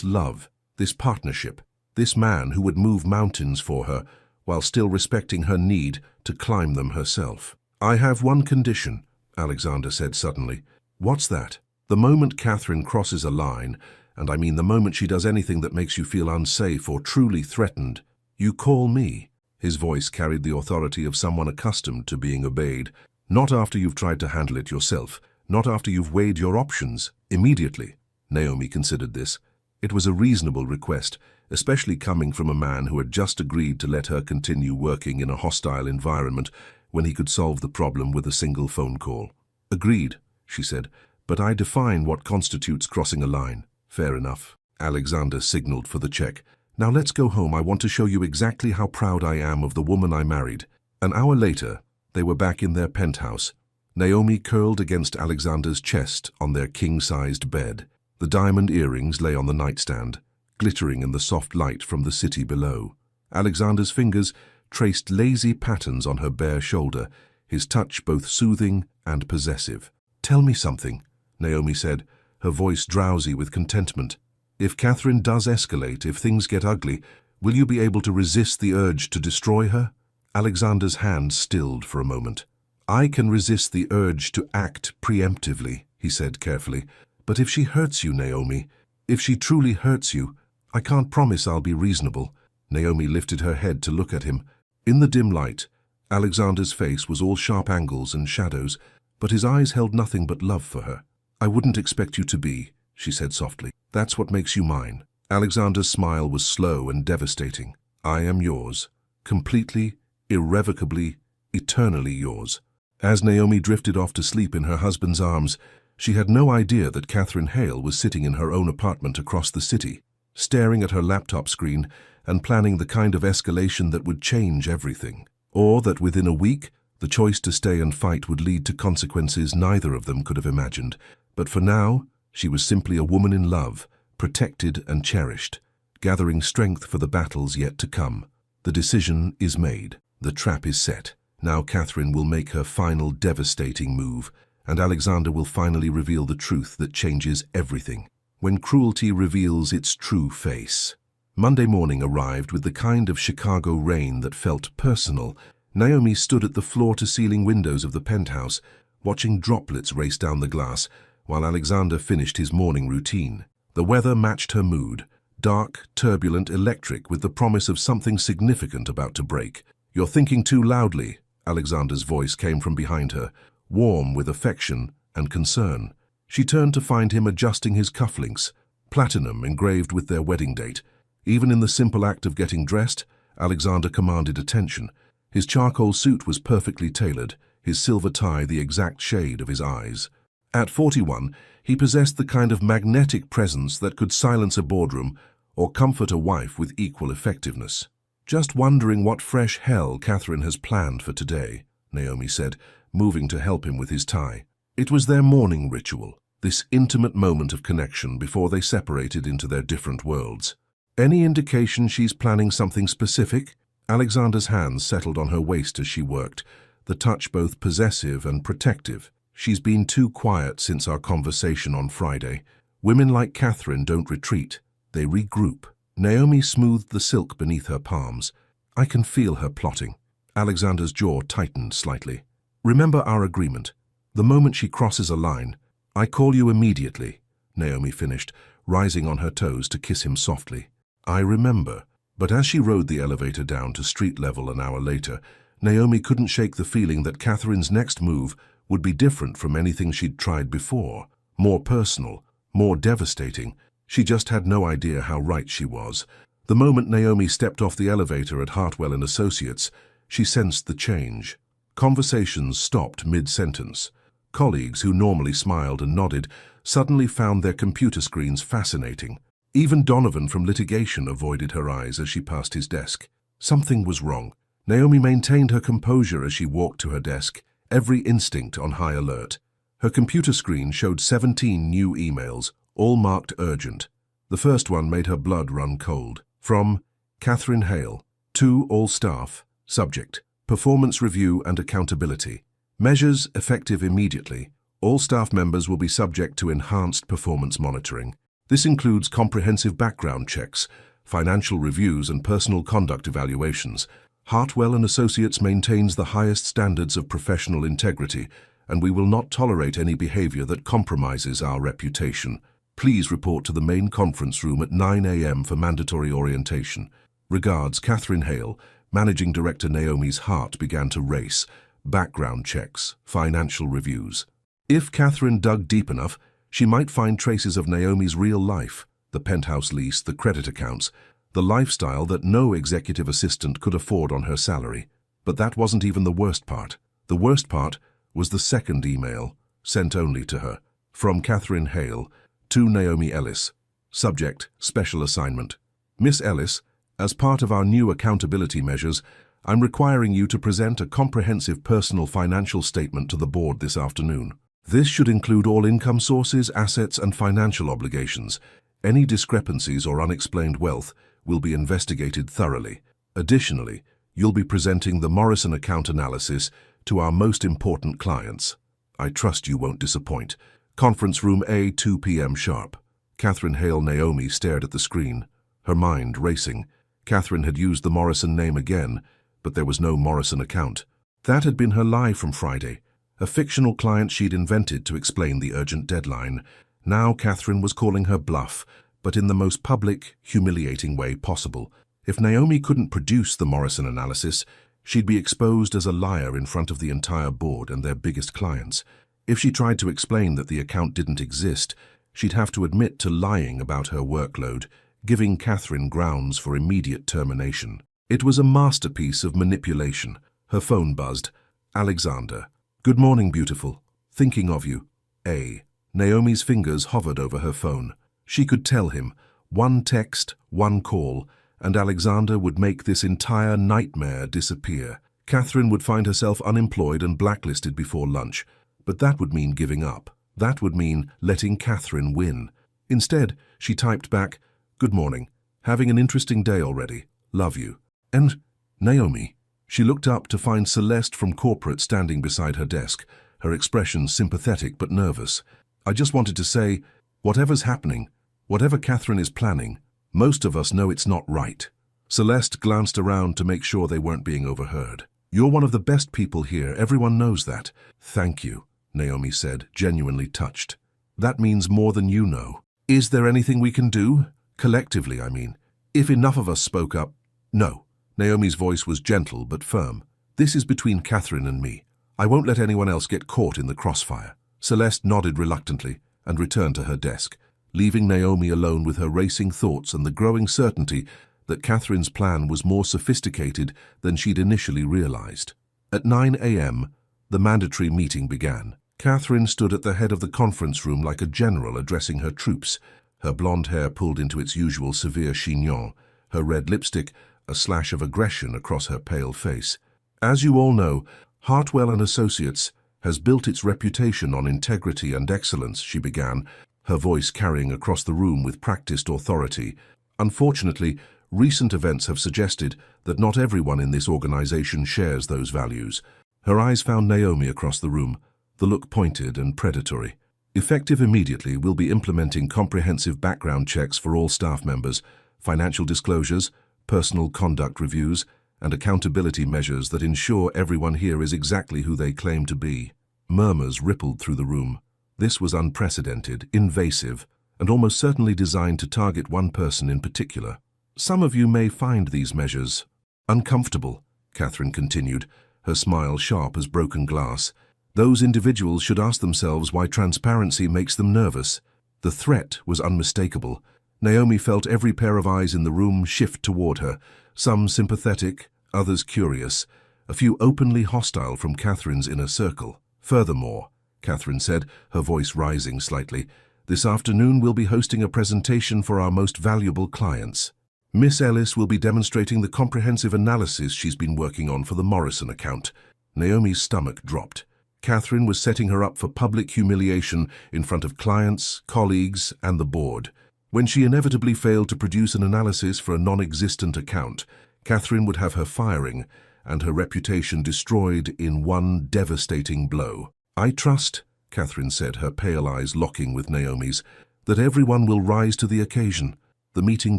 love, this partnership, this man who would move mountains for her while still respecting her need to climb them herself. "I have one condition," Alexander said suddenly. "What's that?" "The moment Catherine crosses a line, and I mean the moment she does anything that makes you feel unsafe or truly threatened, you call me." His voice carried the authority of someone accustomed to being obeyed. "Not after you've tried to handle it yourself, not after you've weighed your options. Immediately." Naomi considered this. It was a reasonable request, especially coming from a man who had just agreed to let her continue working in a hostile environment when he could solve the problem with a single phone call. "Agreed," she said, "but I define what constitutes crossing a line." "Fair enough." Alexander signaled for the check. "Now let's go home. I want to show you exactly how proud I am of the woman I married." An hour later, they were back in their penthouse. Naomi curled against Alexander's chest on their king-sized bed. The diamond earrings lay on the nightstand, glittering in the soft light from the city below. Alexander's fingers traced lazy patterns on her bare shoulder, his touch both soothing and possessive. "Tell me something," Naomi said, her voice drowsy with contentment. "If Catherine does escalate, if things get ugly, will you be able to resist the urge to destroy her?" Alexander's hand stilled for a moment. "I can resist the urge to act preemptively," he said carefully. "But if she hurts you, Naomi, if she truly hurts you, I can't promise I'll be reasonable." Naomi lifted her head to look at him. In the dim light, Alexander's face was all sharp angles and shadows, but his eyes held nothing but love for her. "I wouldn't expect you to be," she said softly. "That's what makes you mine." Alexander's smile was slow and devastating. "I am yours, completely, irrevocably, eternally yours." As Naomi drifted off to sleep in her husband's arms, she had no idea that Catherine Hale was sitting in her own apartment across the city. staring at her laptop screen and planning the kind of escalation that would change everything. Or that within a week, the choice to stay and fight would lead to consequences neither of them could have imagined. But for now, she was simply a woman in love, protected and cherished, gathering strength for the battles yet to come. The decision is made. The trap is set. Now Catherine will make her final devastating move, and Alexander will finally reveal the truth that changes everything. When cruelty reveals its true face. Monday morning arrived with the kind of Chicago rain that felt personal. Naomi stood at the floor-to-ceiling windows of the penthouse, watching droplets race down the glass, while Alexander finished his morning routine. The weather matched her mood, dark, turbulent, electric, with the promise of something significant about to break. "You're thinking too loudly," Alexander's voice came from behind her, warm with affection and concern. She turned to find him adjusting his cufflinks, platinum engraved with their wedding date. Even in the simple act of getting dressed, Alexander commanded attention. His charcoal suit was perfectly tailored, his silver tie the exact shade of his eyes. At 41, he possessed the kind of magnetic presence that could silence a boardroom or comfort a wife with equal effectiveness. "Just wondering what fresh hell Catherine has planned for today," Naomi said, moving to help him with his tie. It was their morning ritual, this intimate moment of connection before they separated into their different worlds. "Any indication she's planning something specific?" Alexander's hands settled on her waist as she worked, the touch both possessive and protective. "She's been too quiet since our conversation on Friday. Women like Catherine don't retreat, they regroup." Naomi smoothed the silk beneath her palms. "I can feel her plotting." Alexander's jaw tightened slightly. "Remember our agreement. The moment she crosses a line, I call you immediately," Naomi finished, rising on her toes to kiss him softly. "I remember." But as she rode the elevator down to street level an hour later, Naomi couldn't shake the feeling that Catherine's next move would be different from anything she'd tried before. More personal, more devastating. She just had no idea how right she was. The moment Naomi stepped off the elevator at Hartwell & Associates, she sensed the change. Conversations stopped mid-sentence. Colleagues who normally smiled and nodded suddenly found their computer screens fascinating. Even Donovan from litigation avoided her eyes as she passed his desk. Something was wrong. Naomi maintained her composure as she walked to her desk, every instinct on high alert. Her computer screen showed 17 new emails, all marked urgent. The first one made her blood run cold. From Catherine Hale, to all staff. Subject: Performance review and accountability. Measures effective immediately. All staff members will be subject to enhanced performance monitoring. This includes comprehensive background checks, financial reviews, and personal conduct evaluations. Hartwell & Associates maintains the highest standards of professional integrity, and we will not tolerate any behavior that compromises our reputation. Please report to the main conference room at 9 a.m. for mandatory orientation. Regards, Catherine Hale. Managing Director. Naomi's heart began to race. Background checks, financial reviews. If Catherine dug deep enough, she might find traces of Naomi's real life, the penthouse lease, the credit accounts, the lifestyle that no executive assistant could afford on her salary. But that wasn't even the worst part. The worst part was the second email, sent only to her. From Catherine Hale, to Naomi Ellis. Subject: Special assignment. Miss Ellis, as part of our new accountability measures, I'm requiring you to present a comprehensive personal financial statement to the board this afternoon. This should include all income sources, assets, and financial obligations. Any discrepancies or unexplained wealth will be investigated thoroughly. Additionally, you'll be presenting the Morrison account analysis to our most important clients. I trust you won't disappoint. Conference room A, 2 p.m. sharp. Catherine Hale. Naomi stared at the screen, her mind racing. Catherine had used the Morrison name again, but there was no Morrison account. That had been her lie from Friday, a fictional client she'd invented to explain the urgent deadline. Now Catherine was calling her bluff, but in the most public, humiliating way possible. If Naomi couldn't produce the Morrison analysis, she'd be exposed as a liar in front of the entire board and their biggest clients. If she tried to explain that the account didn't exist, she'd have to admit to lying about her workload, giving Catherine grounds for immediate termination. It was a masterpiece of manipulation. Her phone buzzed. Alexander. Good morning, beautiful. Thinking of you. A. Naomi's fingers hovered over her phone. She could tell him, One text, one call, and Alexander would make this entire nightmare disappear. Catherine would find herself unemployed and blacklisted before lunch, but that would mean giving up. That would mean letting Catherine win. Instead, she typed back, "Good morning. Having an interesting day already. Love you." And Naomi. She looked up to find Celeste from corporate standing beside her desk, her expression sympathetic but nervous. "I just wanted to say, whatever's happening, whatever Catherine is planning, most of us know it's not right." Celeste glanced around to make sure they weren't being overheard. "You're one of the best people here, everyone knows that." "Thank you," Naomi said, genuinely touched. "That means more than you know. Is there anything we can do? Collectively, I mean. If enough of us spoke up." "No." Naomi's voice was gentle but firm. "This is between Catherine and me. I won't let anyone else get caught in the crossfire." Celeste nodded reluctantly and returned to her desk, leaving Naomi alone with her racing thoughts and the growing certainty that Catherine's plan was more sophisticated than she'd initially realized. At 9 a.m., the mandatory meeting began. Catherine stood at the head of the conference room like a general addressing her troops, her blonde hair pulled into its usual severe chignon, her red lipstick a slash of aggression across her pale face. "As you all know, Hartwell and Associates has built its reputation on integrity and excellence," she began, her voice carrying across the room with practiced authority. "Unfortunately, recent events have suggested that not everyone in this organization shares those values." Her eyes found Naomi across the room, the look pointed and predatory. "Effective immediately, we'll be implementing comprehensive background checks for all staff members, financial disclosures, personal conduct reviews, and accountability measures that ensure everyone here is exactly who they claim to be." Murmurs rippled through the room. This was unprecedented, invasive, and almost certainly designed to target one person in particular. "Some of you may find these measures uncomfortable," Catherine continued, her smile sharp as broken glass. "Those individuals should ask themselves why transparency makes them nervous." The threat was unmistakable. Naomi felt every pair of eyes in the room shift toward her, some sympathetic, others curious, a few openly hostile from Catherine's inner circle. "Furthermore," Catherine said, her voice rising slightly, "this afternoon we'll be hosting a presentation for our most valuable clients. Miss Ellis will be demonstrating the comprehensive analysis she's been working on for the Morrison account." Naomi's stomach dropped. Catherine was setting her up for public humiliation in front of clients, colleagues, and the board. When she inevitably failed to produce an analysis for a non-existent account, Catherine would have her firing and her reputation destroyed in one devastating blow. "I trust," Catherine said, her pale eyes locking with Naomi's, "that everyone will rise to the occasion." The meeting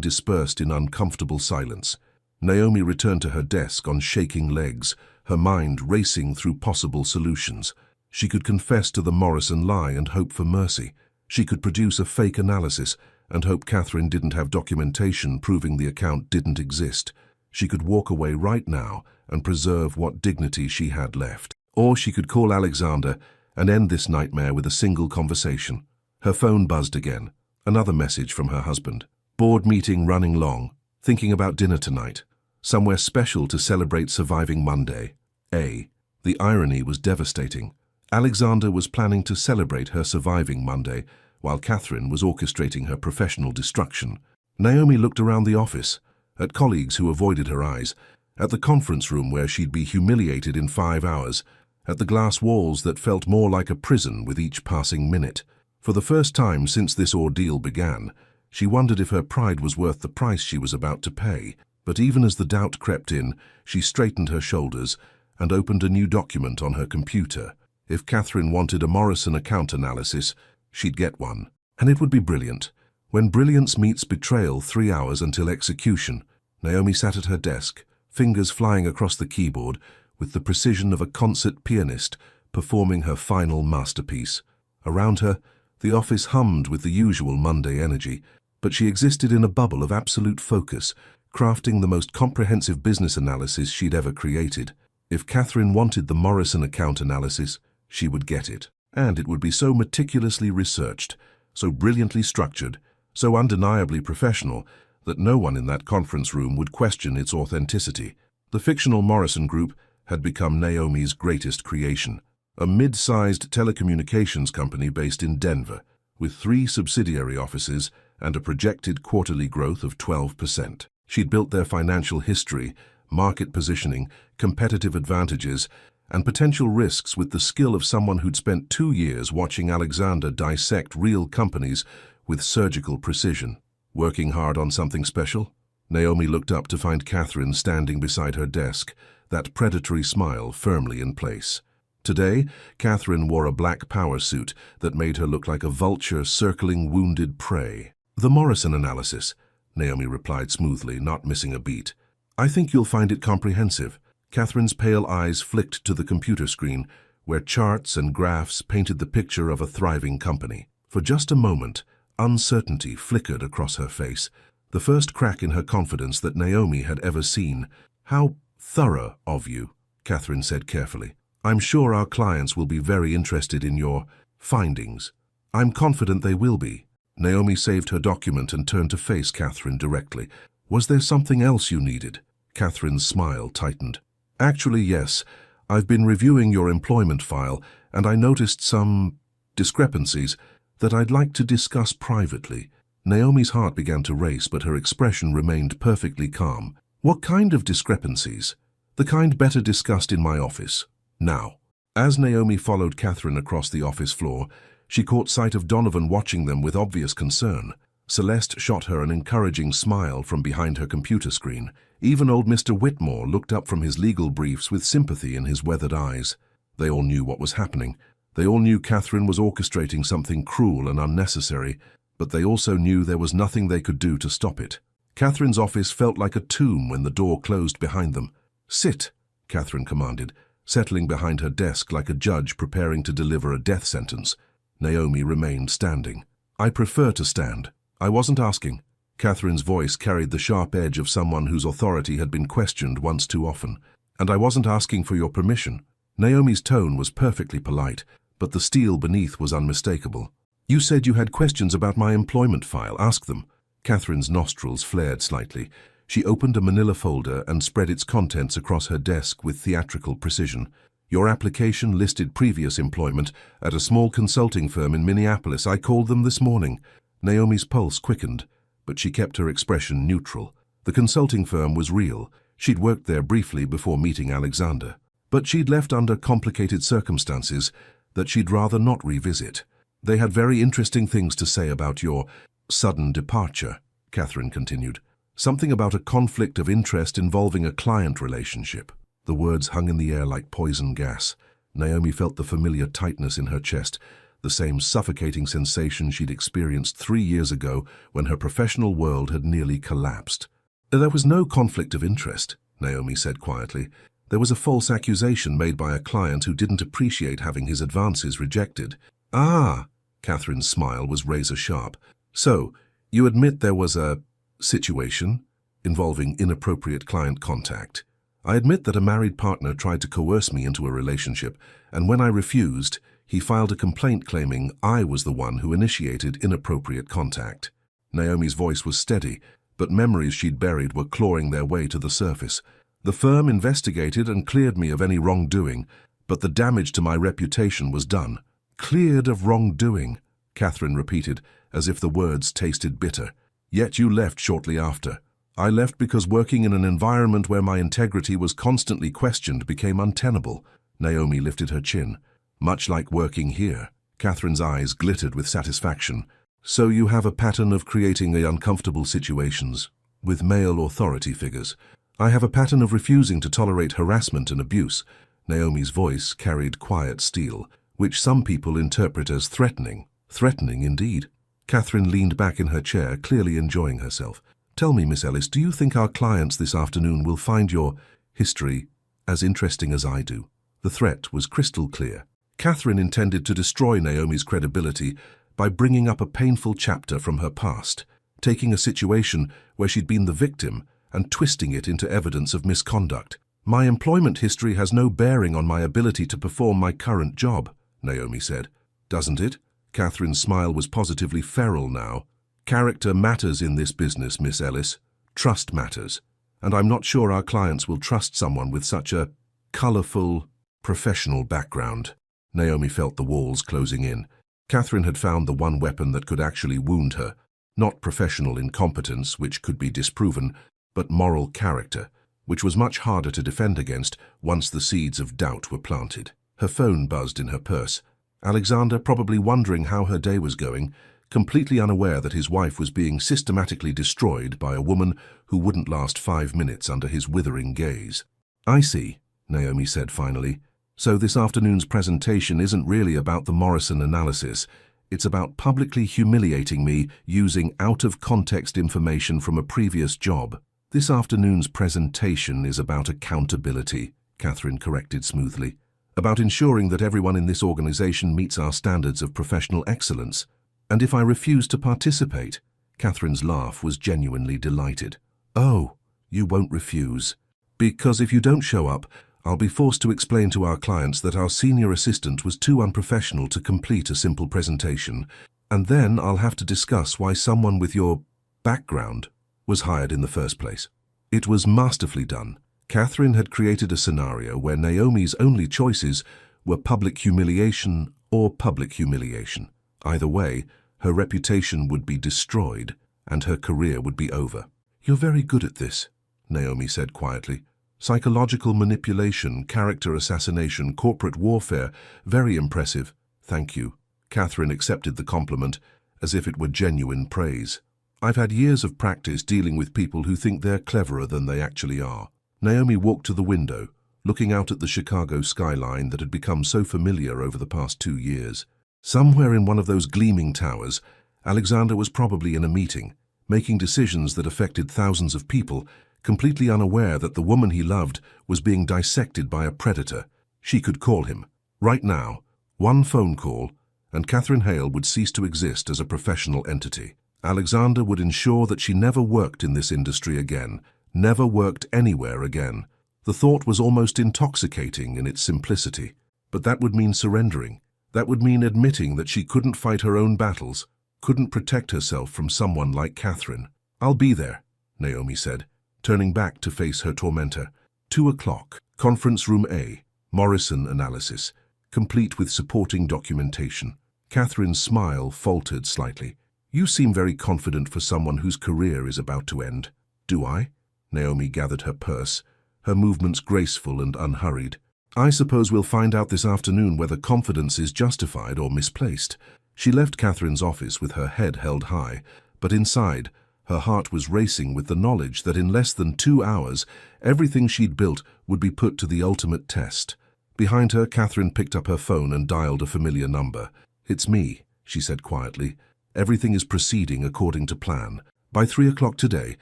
dispersed in uncomfortable silence. Naomi returned to her desk on shaking legs, her mind racing through possible solutions. She could confess to the Morrison lie and hope for mercy. She could produce a fake analysis and hope Catherine didn't have documentation proving the account didn't exist. She could walk away right now and preserve what dignity she had left. Or she could call Alexander and end this nightmare with a single conversation. Her phone buzzed again. Another message from her husband. "Board meeting running long. Thinking about dinner tonight. Somewhere special to celebrate surviving Monday." The irony was devastating. Alexander was planning to celebrate her surviving Monday, while Catherine was orchestrating her professional destruction. Naomi looked around the office, at colleagues who avoided her eyes, at the conference room where she'd be humiliated in 5 hours, at the glass walls that felt more like a prison with each passing minute. For the first time since this ordeal began, she wondered if her pride was worth the price she was about to pay. But even as the doubt crept in, she straightened her shoulders and opened a new document on her computer. If Catherine wanted a Morrison account analysis, she'd get one. And it would be brilliant. When brilliance meets betrayal, 3 hours until execution. Naomi sat at her desk, fingers flying across the keyboard, with the precision of a concert pianist performing her final masterpiece. Around her, the office hummed with the usual Monday energy, but she existed in a bubble of absolute focus, crafting the most comprehensive business analysis she'd ever created. If Catherine wanted the Morrison account analysis, she would get it. And it would be so meticulously researched, so brilliantly structured, so undeniably professional, that no one in that conference room would question its authenticity. The fictional Morrison Group had become Naomi's greatest creation, a mid-sized telecommunications company based in Denver, with 3 subsidiary offices and a projected quarterly growth of 12%. She'd built their financial history, market positioning, competitive advantages, and potential risks with the skill of someone who'd spent 2 years watching Alexander dissect real companies with surgical precision. Working hard on something special? Naomi looked up to find Catherine standing beside her desk, that predatory smile firmly in place. Today, Catherine wore a black power suit that made her look like a vulture circling wounded prey. "The Morrison analysis," Naomi replied smoothly, not missing a beat. "I think you'll find it comprehensive." Catherine's pale eyes flicked to the computer screen, where charts and graphs painted the picture of a thriving company. For just a moment, uncertainty flickered across her face, the first crack in her confidence that Naomi had ever seen. "How thorough of you," Catherine said carefully. "I'm sure our clients will be very interested in your findings." "I'm confident they will be." Naomi saved her document and turned to face Catherine directly. "Was there something else you needed?" Catherine's smile tightened. "Actually, yes. I've been reviewing your employment file, and I noticed some discrepancies that I'd like to discuss privately." Naomi's heart began to race, but her expression remained perfectly calm. "What kind of discrepancies?" "The kind better discussed in my office. Now." As Naomi followed Catherine across the office floor, she caught sight of Donovan watching them with obvious concern. Celeste shot her an encouraging smile from behind her computer screen. Even old Mr. Whitmore looked up from his legal briefs with sympathy in his weathered eyes. They all knew what was happening. They all knew Catherine was orchestrating something cruel and unnecessary, but they also knew there was nothing they could do to stop it. Catherine's office felt like a tomb when the door closed behind them. "Sit," Catherine commanded, settling behind her desk like a judge preparing to deliver a death sentence. Naomi remained standing. "I prefer to stand. I wasn't asking." Catherine's voice carried the sharp edge of someone whose authority had been questioned once too often. "And I wasn't asking for your permission." Naomi's tone was perfectly polite, but the steel beneath was unmistakable. "You said you had questions about my employment file. Ask them." Catherine's nostrils flared slightly. She opened a manila folder and spread its contents across her desk with theatrical precision. "Your application listed previous employment at a small consulting firm in Minneapolis. I called them this morning." Naomi's pulse quickened, but she kept her expression neutral. The consulting firm was real. She'd worked there briefly before meeting Alexander. But she'd left under complicated circumstances that she'd rather not revisit. "They had very interesting things to say about your sudden departure," Catherine continued. "Something about a conflict of interest involving a client relationship." The words hung in the air like poison gas. Naomi felt the familiar tightness in her chest, the same suffocating sensation she'd experienced 3 years ago when her professional world had nearly collapsed. "There was no conflict of interest," Naomi said quietly. "There was a false accusation made by a client who didn't appreciate having his advances rejected." "Ah!" Catherine's smile was razor-sharp. "So, you admit there was a situation involving inappropriate client contact." "I admit that a married partner tried to coerce me into a relationship, and when I refused, he filed a complaint claiming I was the one who initiated inappropriate contact." Naomi's voice was steady, but memories she'd buried were clawing their way to the surface. "The firm investigated and cleared me of any wrongdoing, but the damage to my reputation was done." "Cleared of wrongdoing," Catherine repeated, as if the words tasted bitter. "Yet you left shortly after." "I left because working in an environment where my integrity was constantly questioned became untenable." Naomi lifted her chin. "Much like working here." Catherine's eyes glittered with satisfaction. "So you have a pattern of creating uncomfortable situations with male authority figures." "I have a pattern of refusing to tolerate harassment and abuse." Naomi's voice carried quiet steel, which some people interpret as threatening. Threatening indeed. Catherine leaned back in her chair, clearly enjoying herself. "Tell me, Miss Ellis, do you think our clients this afternoon will find your history as interesting as I do?" The threat was crystal clear. Catherine intended to destroy Naomi's credibility by bringing up a painful chapter from her past, taking a situation where she'd been the victim and twisting it into evidence of misconduct. "My employment history has no bearing on my ability to perform my current job," Naomi said. "Doesn't it?" Catherine's smile was positively feral now. "Character matters in this business, Miss Ellis. Trust matters. And I'm not sure our clients will trust someone with such a colorful, professional background." Naomi felt the walls closing in. Catherine had found the one weapon that could actually wound her. Not professional incompetence, which could be disproven, but moral character, which was much harder to defend against once the seeds of doubt were planted. Her phone buzzed in her purse. Alexander, probably wondering how her day was going, completely unaware that his wife was being systematically destroyed by a woman who wouldn't last 5 minutes under his withering gaze. "I see," Naomi said finally. "So this afternoon's presentation isn't really about the Morrison analysis. It's about publicly humiliating me using out-of-context information from a previous job." "This afternoon's presentation is about accountability," Catherine corrected smoothly. "About ensuring that everyone in this organization meets our standards of professional excellence. And if I refuse to participate?" Catherine's laugh was genuinely delighted. "Oh, you won't refuse. Because if you don't show up, I'll be forced to explain to our clients that our senior assistant was too unprofessional to complete a simple presentation, and then I'll have to discuss why someone with your background was hired in the first place." It was masterfully done. Catherine had created a scenario where Naomi's only choices were public humiliation or public humiliation. Either way, her reputation would be destroyed and her career would be over. "You're very good at this," Naomi said quietly. "Psychological manipulation, character assassination, corporate warfare, very impressive." "Thank you." Catherine accepted the compliment as if it were genuine praise. "I've had years of practice dealing with people who think they're cleverer than they actually are." Naomi walked to the window, looking out at the Chicago skyline that had become so familiar over the past 2 years. Somewhere in one of those gleaming towers, Alexander was probably in a meeting, making decisions that affected thousands of people, completely unaware that the woman he loved was being dissected by a predator. She could call him. Right now, one phone call, and Catherine Hale would cease to exist as a professional entity. Alexander would ensure that she never worked in this industry again, never worked anywhere again. The thought was almost intoxicating in its simplicity. But that would mean surrendering. That would mean admitting that she couldn't fight her own battles, couldn't protect herself from someone like Catherine. "I'll be there," Naomi said, turning back to face her tormentor. 2 o'clock, Conference Room A, Morrison analysis, complete with supporting documentation. Catherine's smile faltered slightly. "You seem very confident for someone whose career is about to end." "Do I?" Naomi gathered her purse, her movements graceful and unhurried. "I suppose we'll find out this afternoon whether confidence is justified or misplaced." She left Catherine's office with her head held high, but inside, her heart was racing with the knowledge that in less than 2 hours, everything she'd built would be put to the ultimate test. Behind her, Catherine picked up her phone and dialed a familiar number. "It's me," she said quietly. "Everything is proceeding according to plan. By 3 o'clock today,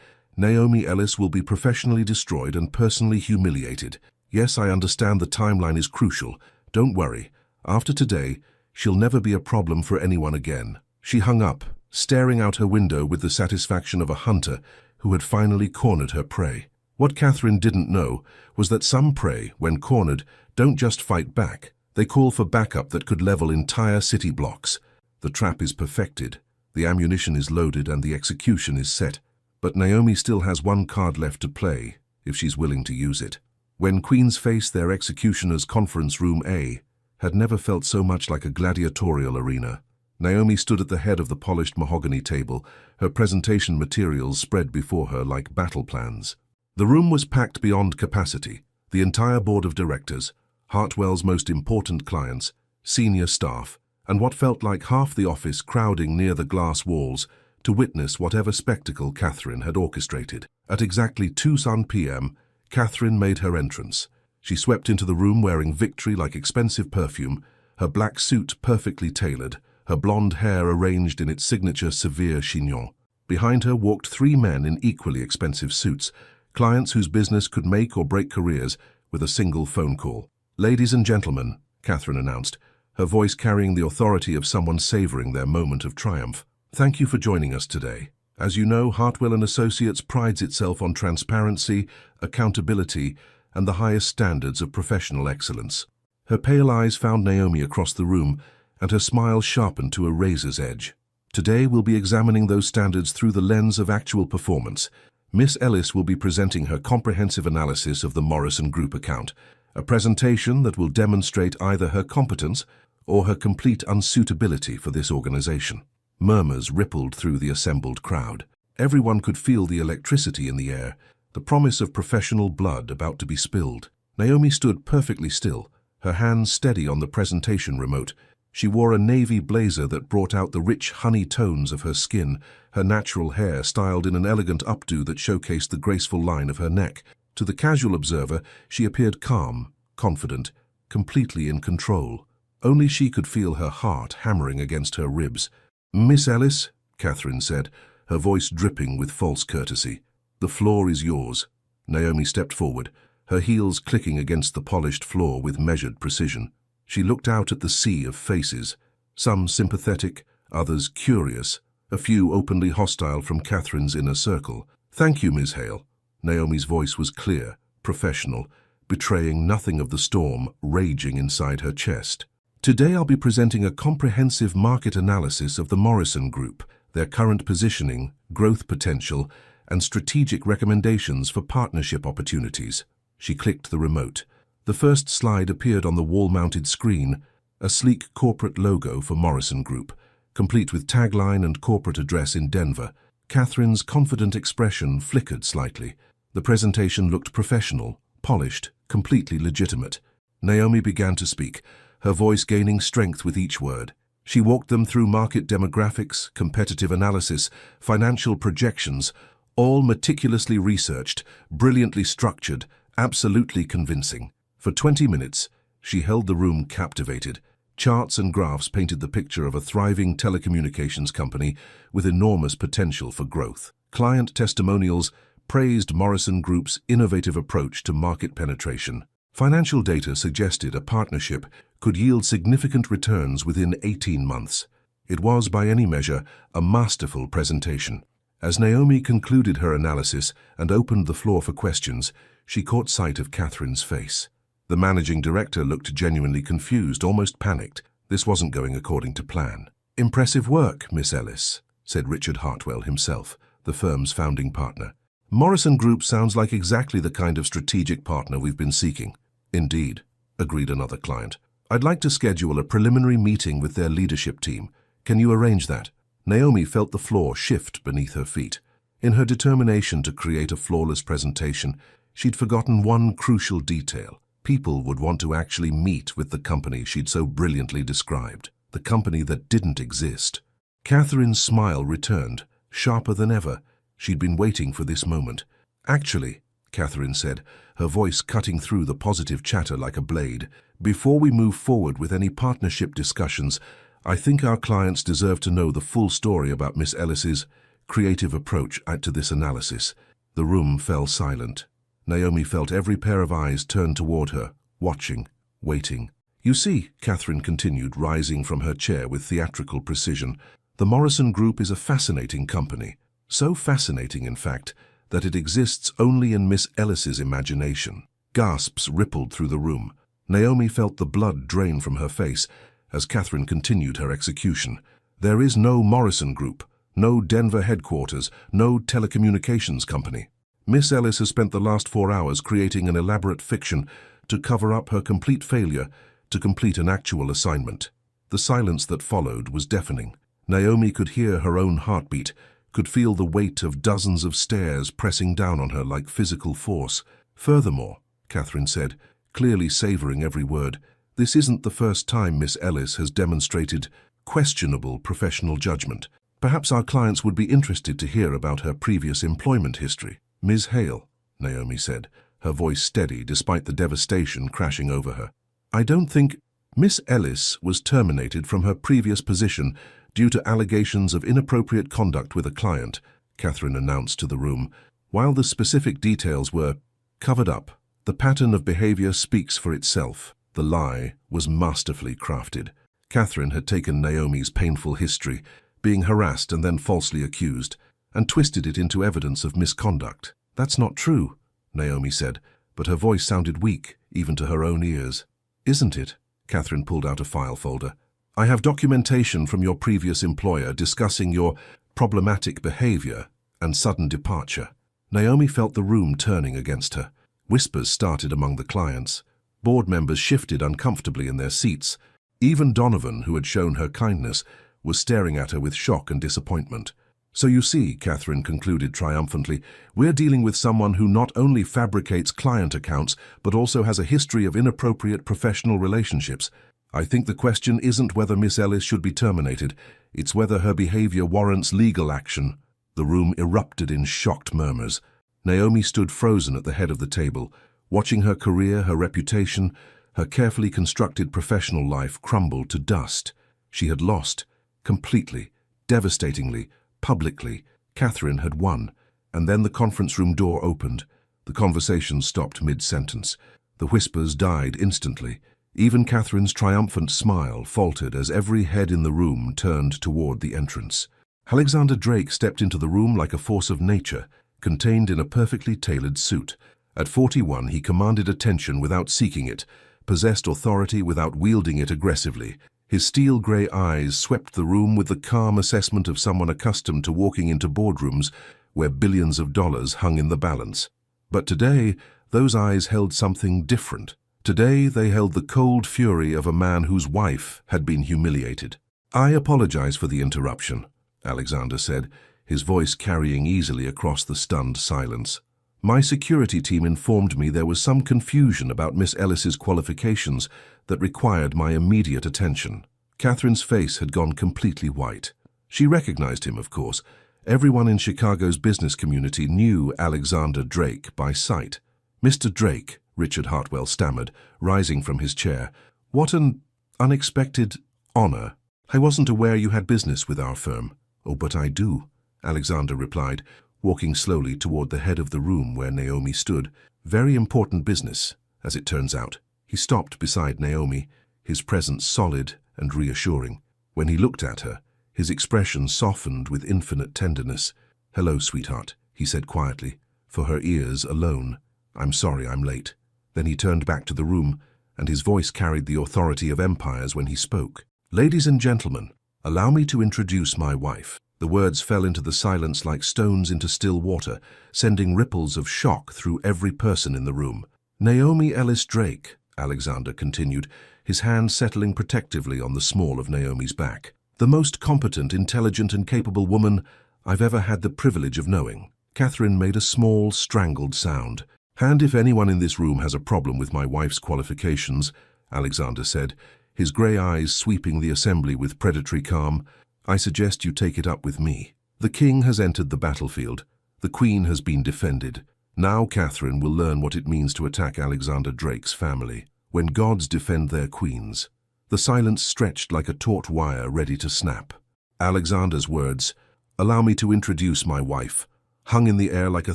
Naomi Ellis will be professionally destroyed and personally humiliated. Yes, I understand the timeline is crucial. Don't worry. After today, she'll never be a problem for anyone again." She hung up, staring out her window with the satisfaction of a hunter who had finally cornered her prey. What Catherine didn't know was that some prey, when cornered, don't just fight back. They call for backup that could level entire city blocks. The trap is perfected, the ammunition is loaded, and the execution is set. But Naomi still has one card left to play, if she's willing to use it. When queens face their executioners, Conference Room A had never felt so much like a gladiatorial arena. Naomi stood at the head of the polished mahogany table, her presentation materials spread before her like battle plans. The room was packed beyond capacity. The entire board of directors, Hartwell's most important clients, senior staff, and what felt like half the office crowding near the glass walls to witness whatever spectacle Catherine had orchestrated. At exactly 2 p.m., Catherine made her entrance. She swept into the room wearing victory like expensive perfume, her black suit perfectly tailored, her blonde hair arranged in its signature severe chignon. Behind her walked 3 men in equally expensive suits, clients whose business could make or break careers with a single phone call. "Ladies and gentlemen," Catherine announced, her voice carrying the authority of someone savoring their moment of triumph. "Thank you for joining us today. As you know, Hartwell & Associates prides itself on transparency, accountability, and the highest standards of professional excellence." Her pale eyes found Naomi across the room, and her smile sharpened to a razor's edge. "Today we'll be examining those standards through the lens of actual performance. Miss Ellis will be presenting her comprehensive analysis of the Morrison Group account, a presentation that will demonstrate either her competence or her complete unsuitability for this organization." Murmurs rippled through the assembled crowd. Everyone could feel the electricity in the air, the promise of professional blood about to be spilled. Naomi stood perfectly still, her hands steady on the presentation remote. She wore a navy blazer that brought out the rich honey tones of her skin, her natural hair styled in an elegant updo that showcased the graceful line of her neck. To the casual observer, she appeared calm, confident, completely in control. Only she could feel her heart hammering against her ribs. "Miss Ellis," Catherine said, her voice dripping with false courtesy. "The floor is yours." Naomi stepped forward, her heels clicking against the polished floor with measured precision. She looked out at the sea of faces, some sympathetic, others curious, a few openly hostile from Catherine's inner circle. "Thank you, Ms. Hale." Naomi's voice was clear, professional, betraying nothing of the storm raging inside her chest. "Today I'll be presenting a comprehensive market analysis of the Morrison Group, their current positioning, growth potential, and strategic recommendations for partnership opportunities." She clicked the remote. The first slide appeared on the wall-mounted screen, a sleek corporate logo for Morrison Group, complete with tagline and corporate address in Denver. Catherine's confident expression flickered slightly. The presentation looked professional, polished, completely legitimate. Naomi began to speak, her voice gaining strength with each word. She walked them through market demographics, competitive analysis, financial projections, all meticulously researched, brilliantly structured, absolutely convincing. For 20 minutes, she held the room captivated. Charts and graphs painted the picture of a thriving telecommunications company with enormous potential for growth. Client testimonials praised Morrison Group's innovative approach to market penetration. Financial data suggested a partnership could yield significant returns within 18 months. It was, by any measure, a masterful presentation. As Naomi concluded her analysis and opened the floor for questions, she caught sight of Catherine's face. The managing director looked genuinely confused, almost panicked. This wasn't going according to plan. "Impressive work, Miss Ellis," said Richard Hartwell himself, the firm's founding partner. "Morrison Group sounds like exactly the kind of strategic partner we've been seeking." "Indeed," agreed another client. "I'd like to schedule a preliminary meeting with their leadership team. Can you arrange that?" Naomi felt the floor shift beneath her feet. In her determination to create a flawless presentation, she'd forgotten one crucial detail. People would want to actually meet with the company she'd so brilliantly described, the company that didn't exist. Catherine's smile returned, sharper than ever. She'd been waiting for this moment. "Actually," Catherine said, her voice cutting through the positive chatter like a blade, "before we move forward with any partnership discussions, I think our clients deserve to know the full story about Miss Ellis's creative approach to this analysis." The room fell silent. Naomi felt every pair of eyes turned toward her, watching, waiting. "You see," Catherine continued, rising from her chair with theatrical precision, "the Morrison Group is a fascinating company. So fascinating, in fact, that it exists only in Miss Ellis's imagination." Gasps rippled through the room. Naomi felt the blood drain from her face as Catherine continued her execution. "There is no Morrison Group, no Denver headquarters, no telecommunications company. Miss Ellis has spent the last 4 hours creating an elaborate fiction to cover up her complete failure to complete an actual assignment." The silence that followed was deafening. Naomi could hear her own heartbeat, could feel the weight of dozens of stares pressing down on her like physical force. "Furthermore," Catherine said, clearly savoring every word, "this isn't the first time Miss Ellis has demonstrated questionable professional judgment. Perhaps our clients would be interested to hear about her previous employment history." "Ms. Hale," Naomi said, her voice steady despite the devastation crashing over her. "I don't think—" "Miss Ellis was terminated from her previous position due to allegations of inappropriate conduct with a client," Catherine announced to the room. "While the specific details were covered up, the pattern of behavior speaks for itself." The lie was masterfully crafted. Catherine had taken Naomi's painful history, being harassed and then falsely accused, and twisted it into evidence of misconduct. "That's not true," Naomi said, but her voice sounded weak, even to her own ears. "Isn't it?" Catherine pulled out a file folder. "I have documentation from your previous employer discussing your problematic behavior and sudden departure." Naomi felt the room turning against her. Whispers started among the clients. Board members shifted uncomfortably in their seats. Even Donovan, who had shown her kindness, was staring at her with shock and disappointment. "So you see," Catherine concluded triumphantly, "we're dealing with someone who not only fabricates client accounts, but also has a history of inappropriate professional relationships. I think the question isn't whether Miss Ellis should be terminated, it's whether her behavior warrants legal action." The room erupted in shocked murmurs. Naomi stood frozen at the head of the table, watching her career, her reputation, her carefully constructed professional life crumble to dust. She had lost, completely, devastatingly, publicly. Catherine had won, and then the conference room door opened. The conversation stopped mid-sentence. The whispers died instantly. Even Catherine's triumphant smile faltered as every head in the room turned toward the entrance. Alexander Drake stepped into the room like a force of nature, contained in a perfectly tailored suit. At 41, he commanded attention without seeking it, possessed authority without wielding it aggressively. His steel-gray eyes swept the room with the calm assessment of someone accustomed to walking into boardrooms where billions of dollars hung in the balance. But today, those eyes held something different. Today, they held the cold fury of a man whose wife had been humiliated. "I apologize for the interruption," Alexander said, his voice carrying easily across the stunned silence. "My security team informed me there was some confusion about Miss Ellis's qualifications that required my immediate attention." Catherine's face had gone completely white. She recognized him, of course. Everyone in Chicago's business community knew Alexander Drake by sight. "Mr. Drake," Richard Hartwell stammered, rising from his chair, "what an unexpected honor. I wasn't aware you had business with our firm." "Oh, but I do," Alexander replied, walking slowly toward the head of the room where Naomi stood. "Very important business, as it turns out." He stopped beside Naomi, his presence solid and reassuring. When he looked at her, his expression softened with infinite tenderness. "Hello, sweetheart," he said quietly, for her ears alone. "I'm sorry I'm late." Then he turned back to the room, and his voice carried the authority of empires when he spoke. "Ladies and gentlemen, allow me to introduce my wife." The words fell into the silence like stones into still water, sending ripples of shock through every person in the room. "Naomi Ellis Drake," Alexander continued, his hand settling protectively on the small of Naomi's back. "The most competent, intelligent, and capable woman I've ever had the privilege of knowing." Catherine made a small, strangled sound. "And if anyone in this room has a problem with my wife's qualifications," Alexander said, his grey eyes sweeping the assembly with predatory calm, "I suggest you take it up with me. The king has entered the battlefield. The queen has been defended. Now Catherine will learn what it means to attack Alexander Drake's family. When gods defend their queens." The silence stretched like a taut wire ready to snap. Alexander's words, "Allow me to introduce my wife," hung in the air like a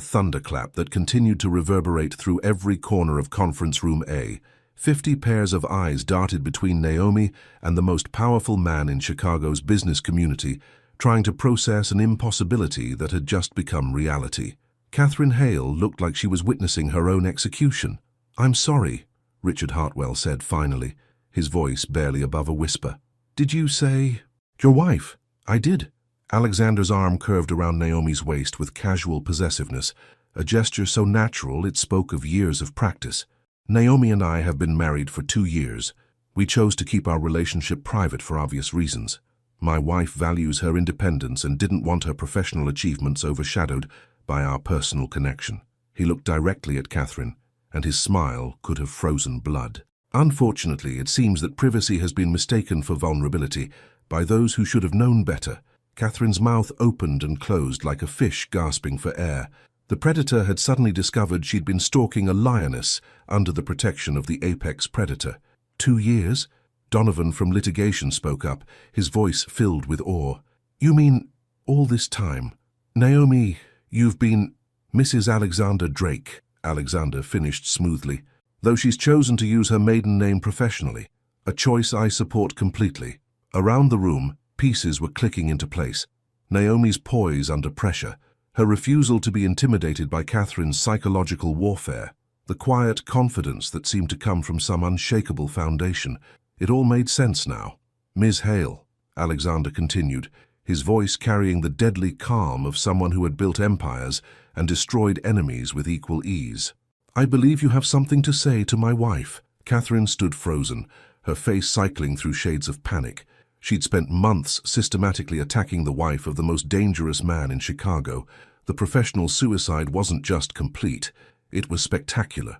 thunderclap that continued to reverberate through every corner of Conference Room A. 50 pairs of eyes darted between Naomi and the most powerful man in Chicago's business community, trying to process an impossibility that had just become reality. Catherine Hale looked like she was witnessing her own execution. "I'm sorry," Richard Hartwell said finally, his voice barely above a whisper. "Did you say your wife?" "I did." Alexander's arm curved around Naomi's waist with casual possessiveness, a gesture so natural it spoke of years of practice. "Naomi and I have been married for 2 years. We chose to keep our relationship private for obvious reasons. My wife values her independence and didn't want her professional achievements overshadowed by our personal connection." He looked directly at Catherine, and his smile could have frozen blood. "Unfortunately, it seems that privacy has been mistaken for vulnerability by those who should have known better." Catherine's mouth opened and closed like a fish gasping for air. The predator had suddenly discovered she'd been stalking a lioness under the protection of the apex predator. 2 years? Donovan from litigation spoke up, his voice filled with awe. "You mean all this time? Naomi, you've been Mrs. Alexander Drake," Alexander finished smoothly, "though she's chosen to use her maiden name professionally, a choice I support completely." Around the room, pieces were clicking into place. Naomi's poise under pressure, her refusal to be intimidated by Catherine's psychological warfare, the quiet confidence that seemed to come from some unshakable foundation. It all made sense now. "Ms. Hale," Alexander continued, his voice carrying the deadly calm of someone who had built empires and destroyed enemies with equal ease. "I believe you have something to say to my wife." Catherine stood frozen, her face cycling through shades of panic. She'd spent months systematically attacking the wife of the most dangerous man in Chicago. The professional suicide wasn't just complete, it was spectacular.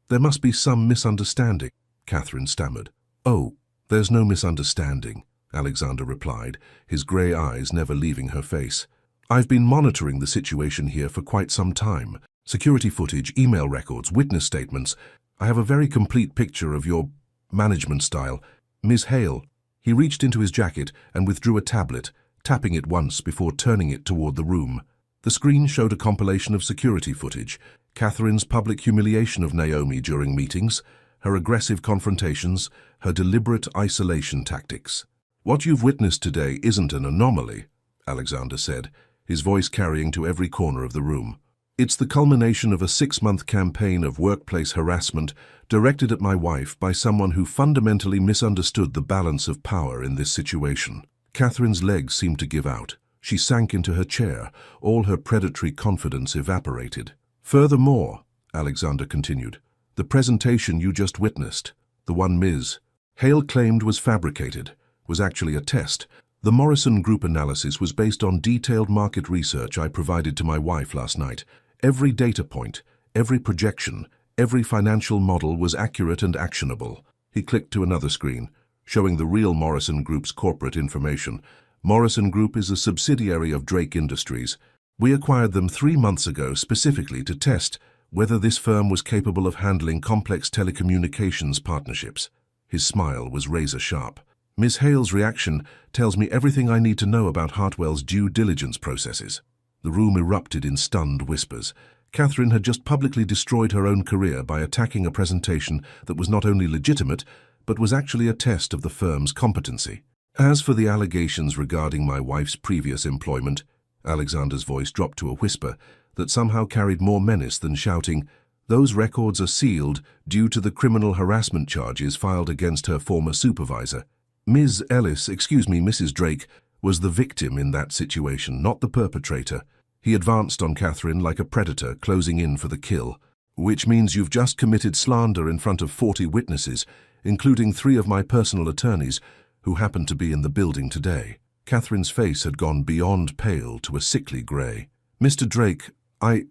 There must be some misunderstanding, Catherine stammered. Oh, there's no misunderstanding, Alexander replied, his grey eyes never leaving her face. I've been monitoring the situation here for quite some time. Security footage, email records, witness statements. I have a very complete picture of your management style. Ms. Hale. He reached into his jacket and withdrew a tablet, tapping it once before turning it toward the room. The screen showed a compilation of security footage, Catherine's public humiliation of Naomi during meetings, her aggressive confrontations, her deliberate isolation tactics. What you've witnessed today isn't an anomaly, Alexander said, his voice carrying to every corner of the room. It's the culmination of a 6-month campaign of workplace harassment directed at my wife by someone who fundamentally misunderstood the balance of power in this situation. Catherine's legs seemed to give out. She sank into her chair, all her predatory confidence evaporated. Furthermore, Alexander continued, the presentation you just witnessed, the one Ms. Hale claimed was fabricated, was actually a test. The Morrison Group analysis was based on detailed market research I provided to my wife last night. Every data point, every projection, every financial model was accurate and actionable. He clicked to another screen, showing the real Morrison Group's corporate information. Morrison Group is a subsidiary of Drake Industries. We acquired them 3 months ago specifically to test whether this firm was capable of handling complex telecommunications partnerships. His smile was razor-sharp. Ms. Hale's reaction tells me everything I need to know about Hartwell's due diligence processes. The room erupted in stunned whispers. Catherine had just publicly destroyed her own career by attacking a presentation that was not only legitimate, but was actually a test of the firm's competency. As for the allegations regarding my wife's previous employment, Alexander's voice dropped to a whisper that somehow carried more menace than shouting, those records are sealed due to the criminal harassment charges filed against her former supervisor. Mrs. Drake, was the victim in that situation, not the perpetrator. He advanced on Catherine like a predator closing in for the kill, which means you've just committed slander in front of 40 witnesses, including 3 of my personal attorneys, who happened to be in the building today. Catherine's face had gone beyond pale to a sickly grey. Mr. Drake, I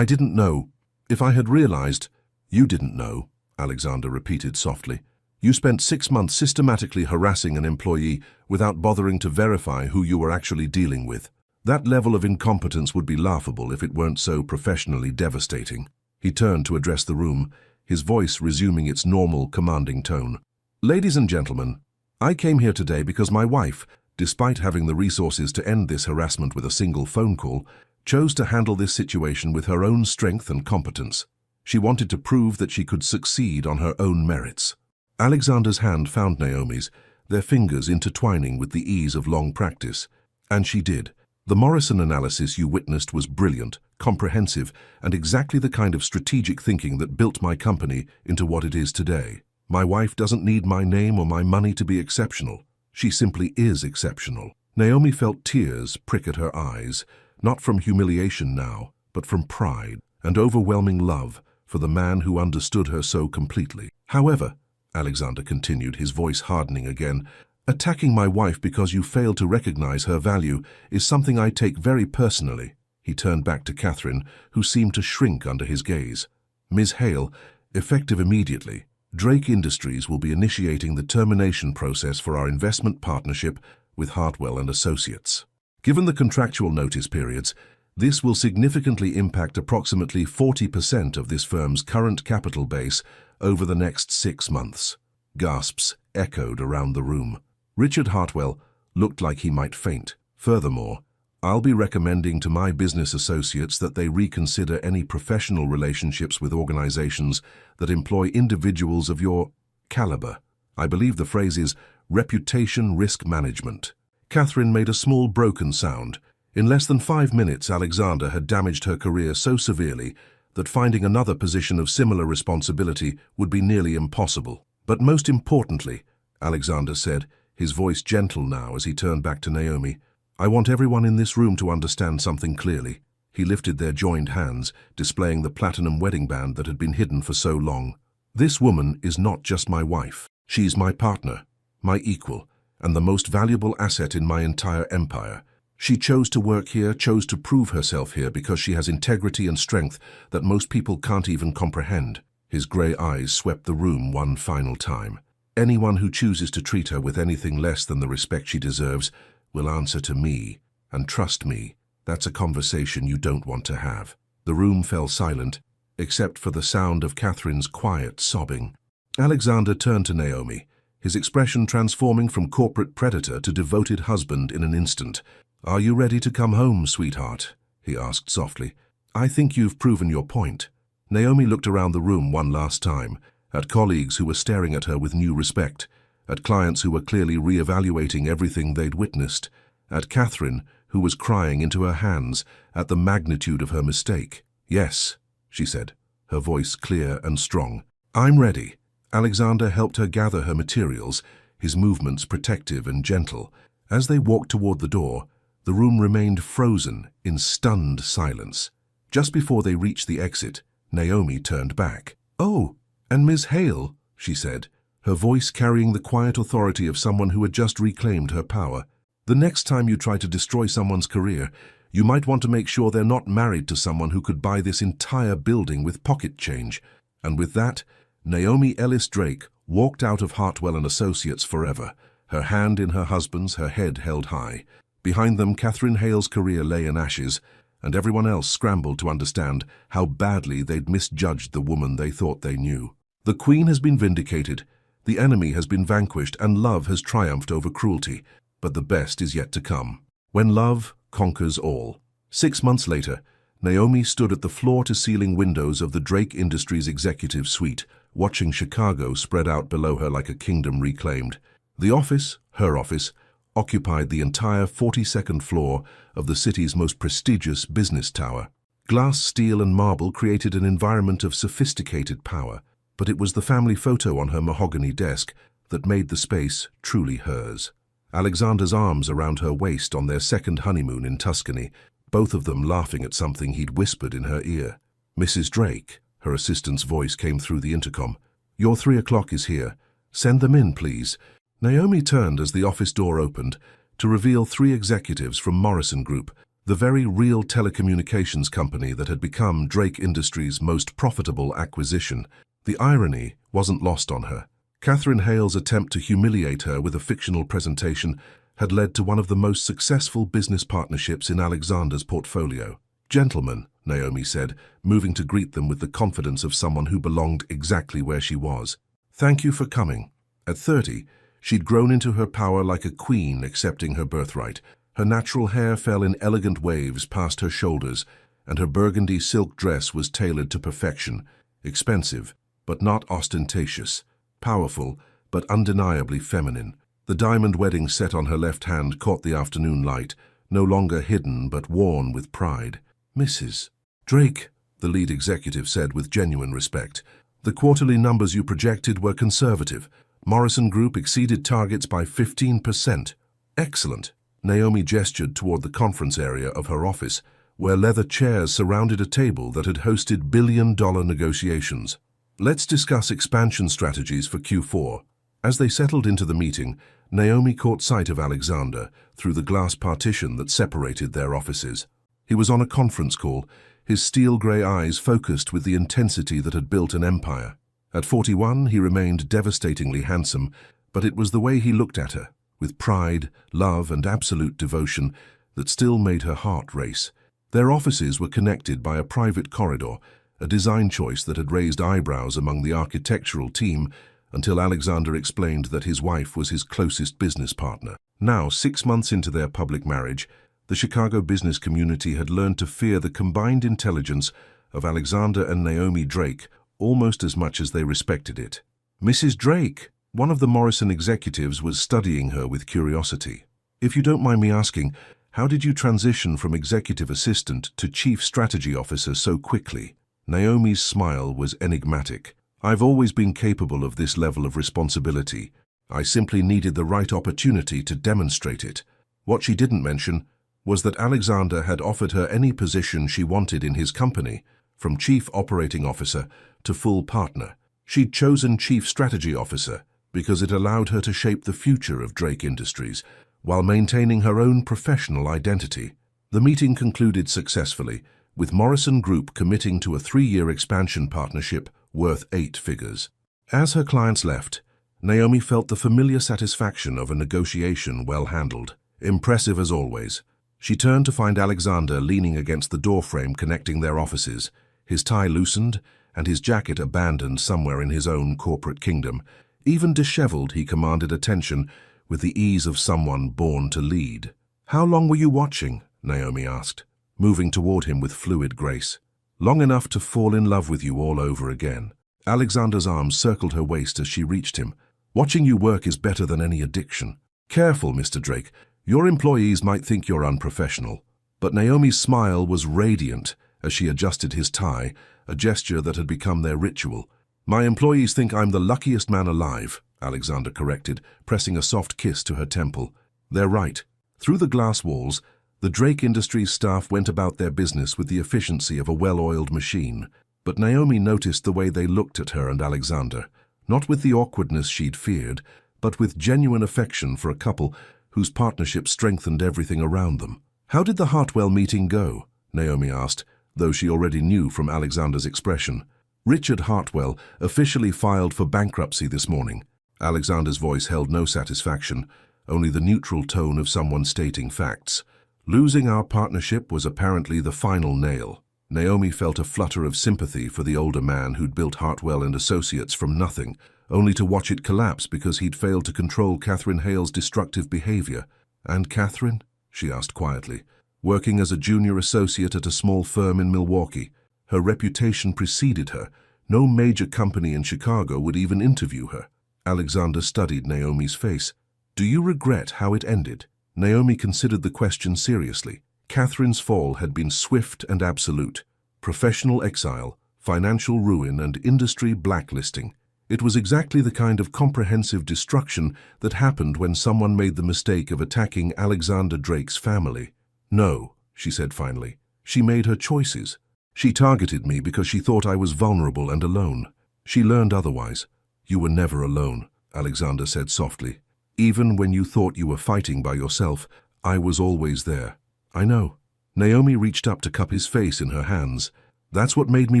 didn't know. If I had realized, you didn't know, Alexander repeated softly. You spent 6 months systematically harassing an employee without bothering to verify who you were actually dealing with. That level of incompetence would be laughable if it weren't so professionally devastating. He turned to address the room, his voice resuming its normal, commanding tone. Ladies and gentlemen, I came here today because my wife, despite having the resources to end this harassment with a single phone call, chose to handle this situation with her own strength and competence. She wanted to prove that she could succeed on her own merits. Alexander's hand found Naomi's, their fingers intertwining with the ease of long practice. And she did. The Morrison analysis you witnessed was brilliant, comprehensive, and exactly the kind of strategic thinking that built my company into what it is today. My wife doesn't need my name or my money to be exceptional. She simply is exceptional. Naomi felt tears prick at her eyes, not from humiliation now, but from pride and overwhelming love for the man who understood her so completely. However, Alexander continued, his voice hardening again, attacking my wife because you failed to recognize her value is something I take very personally. He turned back to Catherine, who seemed to shrink under his gaze. Ms. Hale, effective immediately, Drake Industries will be initiating the termination process for our investment partnership with Hartwell and Associates. Given the contractual notice periods, this will significantly impact approximately 40% of this firm's current capital base over the next 6 months. Gasps echoed around the room. Richard Hartwell looked like he might faint. Furthermore, I'll be recommending to my business associates that they reconsider any professional relationships with organizations that employ individuals of your caliber. I believe the phrase is reputation risk management. Catherine made a small broken sound. In less than 5 minutes, Alexander had damaged her career so severely that finding another position of similar responsibility would be nearly impossible. But most importantly, Alexander said, his voice gentle now as he turned back to Naomi, I want everyone in this room to understand something clearly. He lifted their joined hands, displaying the platinum wedding band that had been hidden for so long. This woman is not just my wife. She's my partner, my equal, and the most valuable asset in my entire empire. She chose to work here, chose to prove herself here because she has integrity and strength that most people can't even comprehend. His grey eyes swept the room one final time. Anyone who chooses to treat her with anything less than the respect she deserves will answer to me. And trust me, that's a conversation you don't want to have. The room fell silent, except for the sound of Catherine's quiet sobbing. Alexander turned to Naomi, his expression transforming from corporate predator to devoted husband in an instant. "Are you ready to come home, sweetheart?" he asked softly. "I think you've proven your point." Naomi looked around the room one last time, at colleagues who were staring at her with new respect, at clients who were clearly re-evaluating everything they'd witnessed, at Catherine, who was crying into her hands at the magnitude of her mistake. "Yes," she said, her voice clear and strong. "I'm ready." Alexander helped her gather her materials, his movements protective and gentle. As they walked toward the door, the room remained frozen in stunned silence. Just before they reached the exit, Naomi turned back. "Oh, and Miss Hale," she said, her voice carrying the quiet authority of someone who had just reclaimed her power. "The next time you try to destroy someone's career, you might want to make sure they're not married to someone who could buy this entire building with pocket change." And with that, Naomi Ellis Drake walked out of Hartwell & Associates forever, her hand in her husband's, her head held high. Behind them, Catherine Hale's career lay in ashes, and everyone else scrambled to understand how badly they'd misjudged the woman they thought they knew. The Queen has been vindicated, the enemy has been vanquished, and love has triumphed over cruelty. But the best is yet to come, when love conquers all. 6 months later, Naomi stood at the floor-to-ceiling windows of the Drake Industries executive suite, watching Chicago spread out below her like a kingdom reclaimed. The office, her office, occupied the entire 42nd floor of the city's most prestigious business tower. Glass, steel, and marble created an environment of sophisticated power, but it was the family photo on her mahogany desk that made the space truly hers. Alexander's arms around her waist on their second honeymoon in Tuscany, both of them laughing at something he'd whispered in her ear. "Mrs. Drake," her assistant's voice came through the intercom. "Your 3 o'clock is here. Send them in, please." Naomi turned as the office door opened to reveal 3 executives from Morrison Group, the very real telecommunications company that had become Drake Industries' most profitable acquisition. The irony wasn't lost on her. Catherine Hale's attempt to humiliate her with a fictional presentation had led to one of the most successful business partnerships in Alexander's portfolio. "Gentlemen," Naomi said, moving to greet them with the confidence of someone who belonged exactly where she was. "Thank you for coming." At 30, she'd grown into her power like a queen accepting her birthright. Her natural hair fell in elegant waves past her shoulders, and her burgundy silk dress was tailored to perfection, expensive, but not ostentatious, powerful, but undeniably feminine. The diamond wedding set on her left hand caught the afternoon light, no longer hidden but worn with pride. "Mrs. Drake," the lead executive said with genuine respect, "the quarterly numbers you projected were conservative. Morrison Group exceeded targets by 15%. Excellent." Naomi gestured toward the conference area of her office, where leather chairs surrounded a table that had hosted billion-dollar negotiations. "Let's discuss expansion strategies for Q4. As they settled into the meeting, Naomi caught sight of Alexander through the glass partition that separated their offices. He was on a conference call, his steel-gray eyes focused with the intensity that had built an empire. At 41, he remained devastatingly handsome, but it was the way he looked at her, with pride, love, and absolute devotion, that still made her heart race. Their offices were connected by a private corridor, a design choice that had raised eyebrows among the architectural team until Alexander explained that his wife was his closest business partner. Now, 6 months into their public marriage, the Chicago business community had learned to fear the combined intelligence of Alexander and Naomi Drake almost as much as they respected it. "Mrs. Drake," one of the Morrison executives was studying her with curiosity. "If you don't mind me asking, how did you transition from executive assistant to chief strategy officer so quickly?" Naomi's smile was enigmatic. "I've always been capable of this level of responsibility. I simply needed the right opportunity to demonstrate it." What she didn't mention was that Alexander had offered her any position she wanted in his company, from chief operating officer to full partner. She'd chosen chief strategy officer, because it allowed her to shape the future of Drake Industries while maintaining her own professional identity. The meeting concluded successfully, with Morrison Group committing to a 3-year expansion partnership worth 8 figures. As her clients left, Naomi felt the familiar satisfaction of a negotiation well handled. Impressive as always. She turned to find Alexander leaning against the doorframe connecting their offices, his tie loosened and his jacket abandoned somewhere in his own corporate kingdom. Even disheveled, he commanded attention with the ease of someone born to lead. "How long were you watching?" Naomi asked, moving toward him with fluid grace. "Long enough to fall in love with you all over again." Alexander's arms circled her waist as she reached him. "Watching you work is better than any addiction." "Careful, Mr. Drake. Your employees might think you're unprofessional." But Naomi's smile was radiant as she adjusted his tie, a gesture that had become their ritual. "My employees think I'm the luckiest man alive," Alexander corrected, pressing a soft kiss to her temple. "They're right." Through the glass walls, the Drake Industries staff went about their business with the efficiency of a well-oiled machine. But Naomi noticed the way they looked at her and Alexander, not with the awkwardness she'd feared, but with genuine affection for a couple whose partnership strengthened everything around them. "How did the Hartwell meeting go?" Naomi asked, though she already knew from Alexander's expression. "Richard Hartwell officially filed for bankruptcy this morning." Alexander's voice held no satisfaction, only the neutral tone of someone stating facts. "Losing our partnership was apparently the final nail." Naomi felt a flutter of sympathy for the older man who'd built Hartwell and Associates from nothing, only to watch it collapse because he'd failed to control Catherine Hale's destructive behavior. "And Catherine?" she asked quietly. "Working as a junior associate at a small firm in Milwaukee. Her reputation preceded her. No major company in Chicago would even interview her." Alexander studied Naomi's face. "Do you regret how it ended?" Naomi considered the question seriously. Catherine's fall had been swift and absolute. Professional exile, financial ruin, and industry blacklisting. It was exactly the kind of comprehensive destruction that happened when someone made the mistake of attacking Alexander Drake's family. "No," she said finally. "She made her choices. She targeted me because she thought I was vulnerable and alone. She learned otherwise." "You were never alone," Alexander said softly. "Even when you thought you were fighting by yourself, I was always there." "I know." Naomi reached up to cup his face in her hands. "That's what made me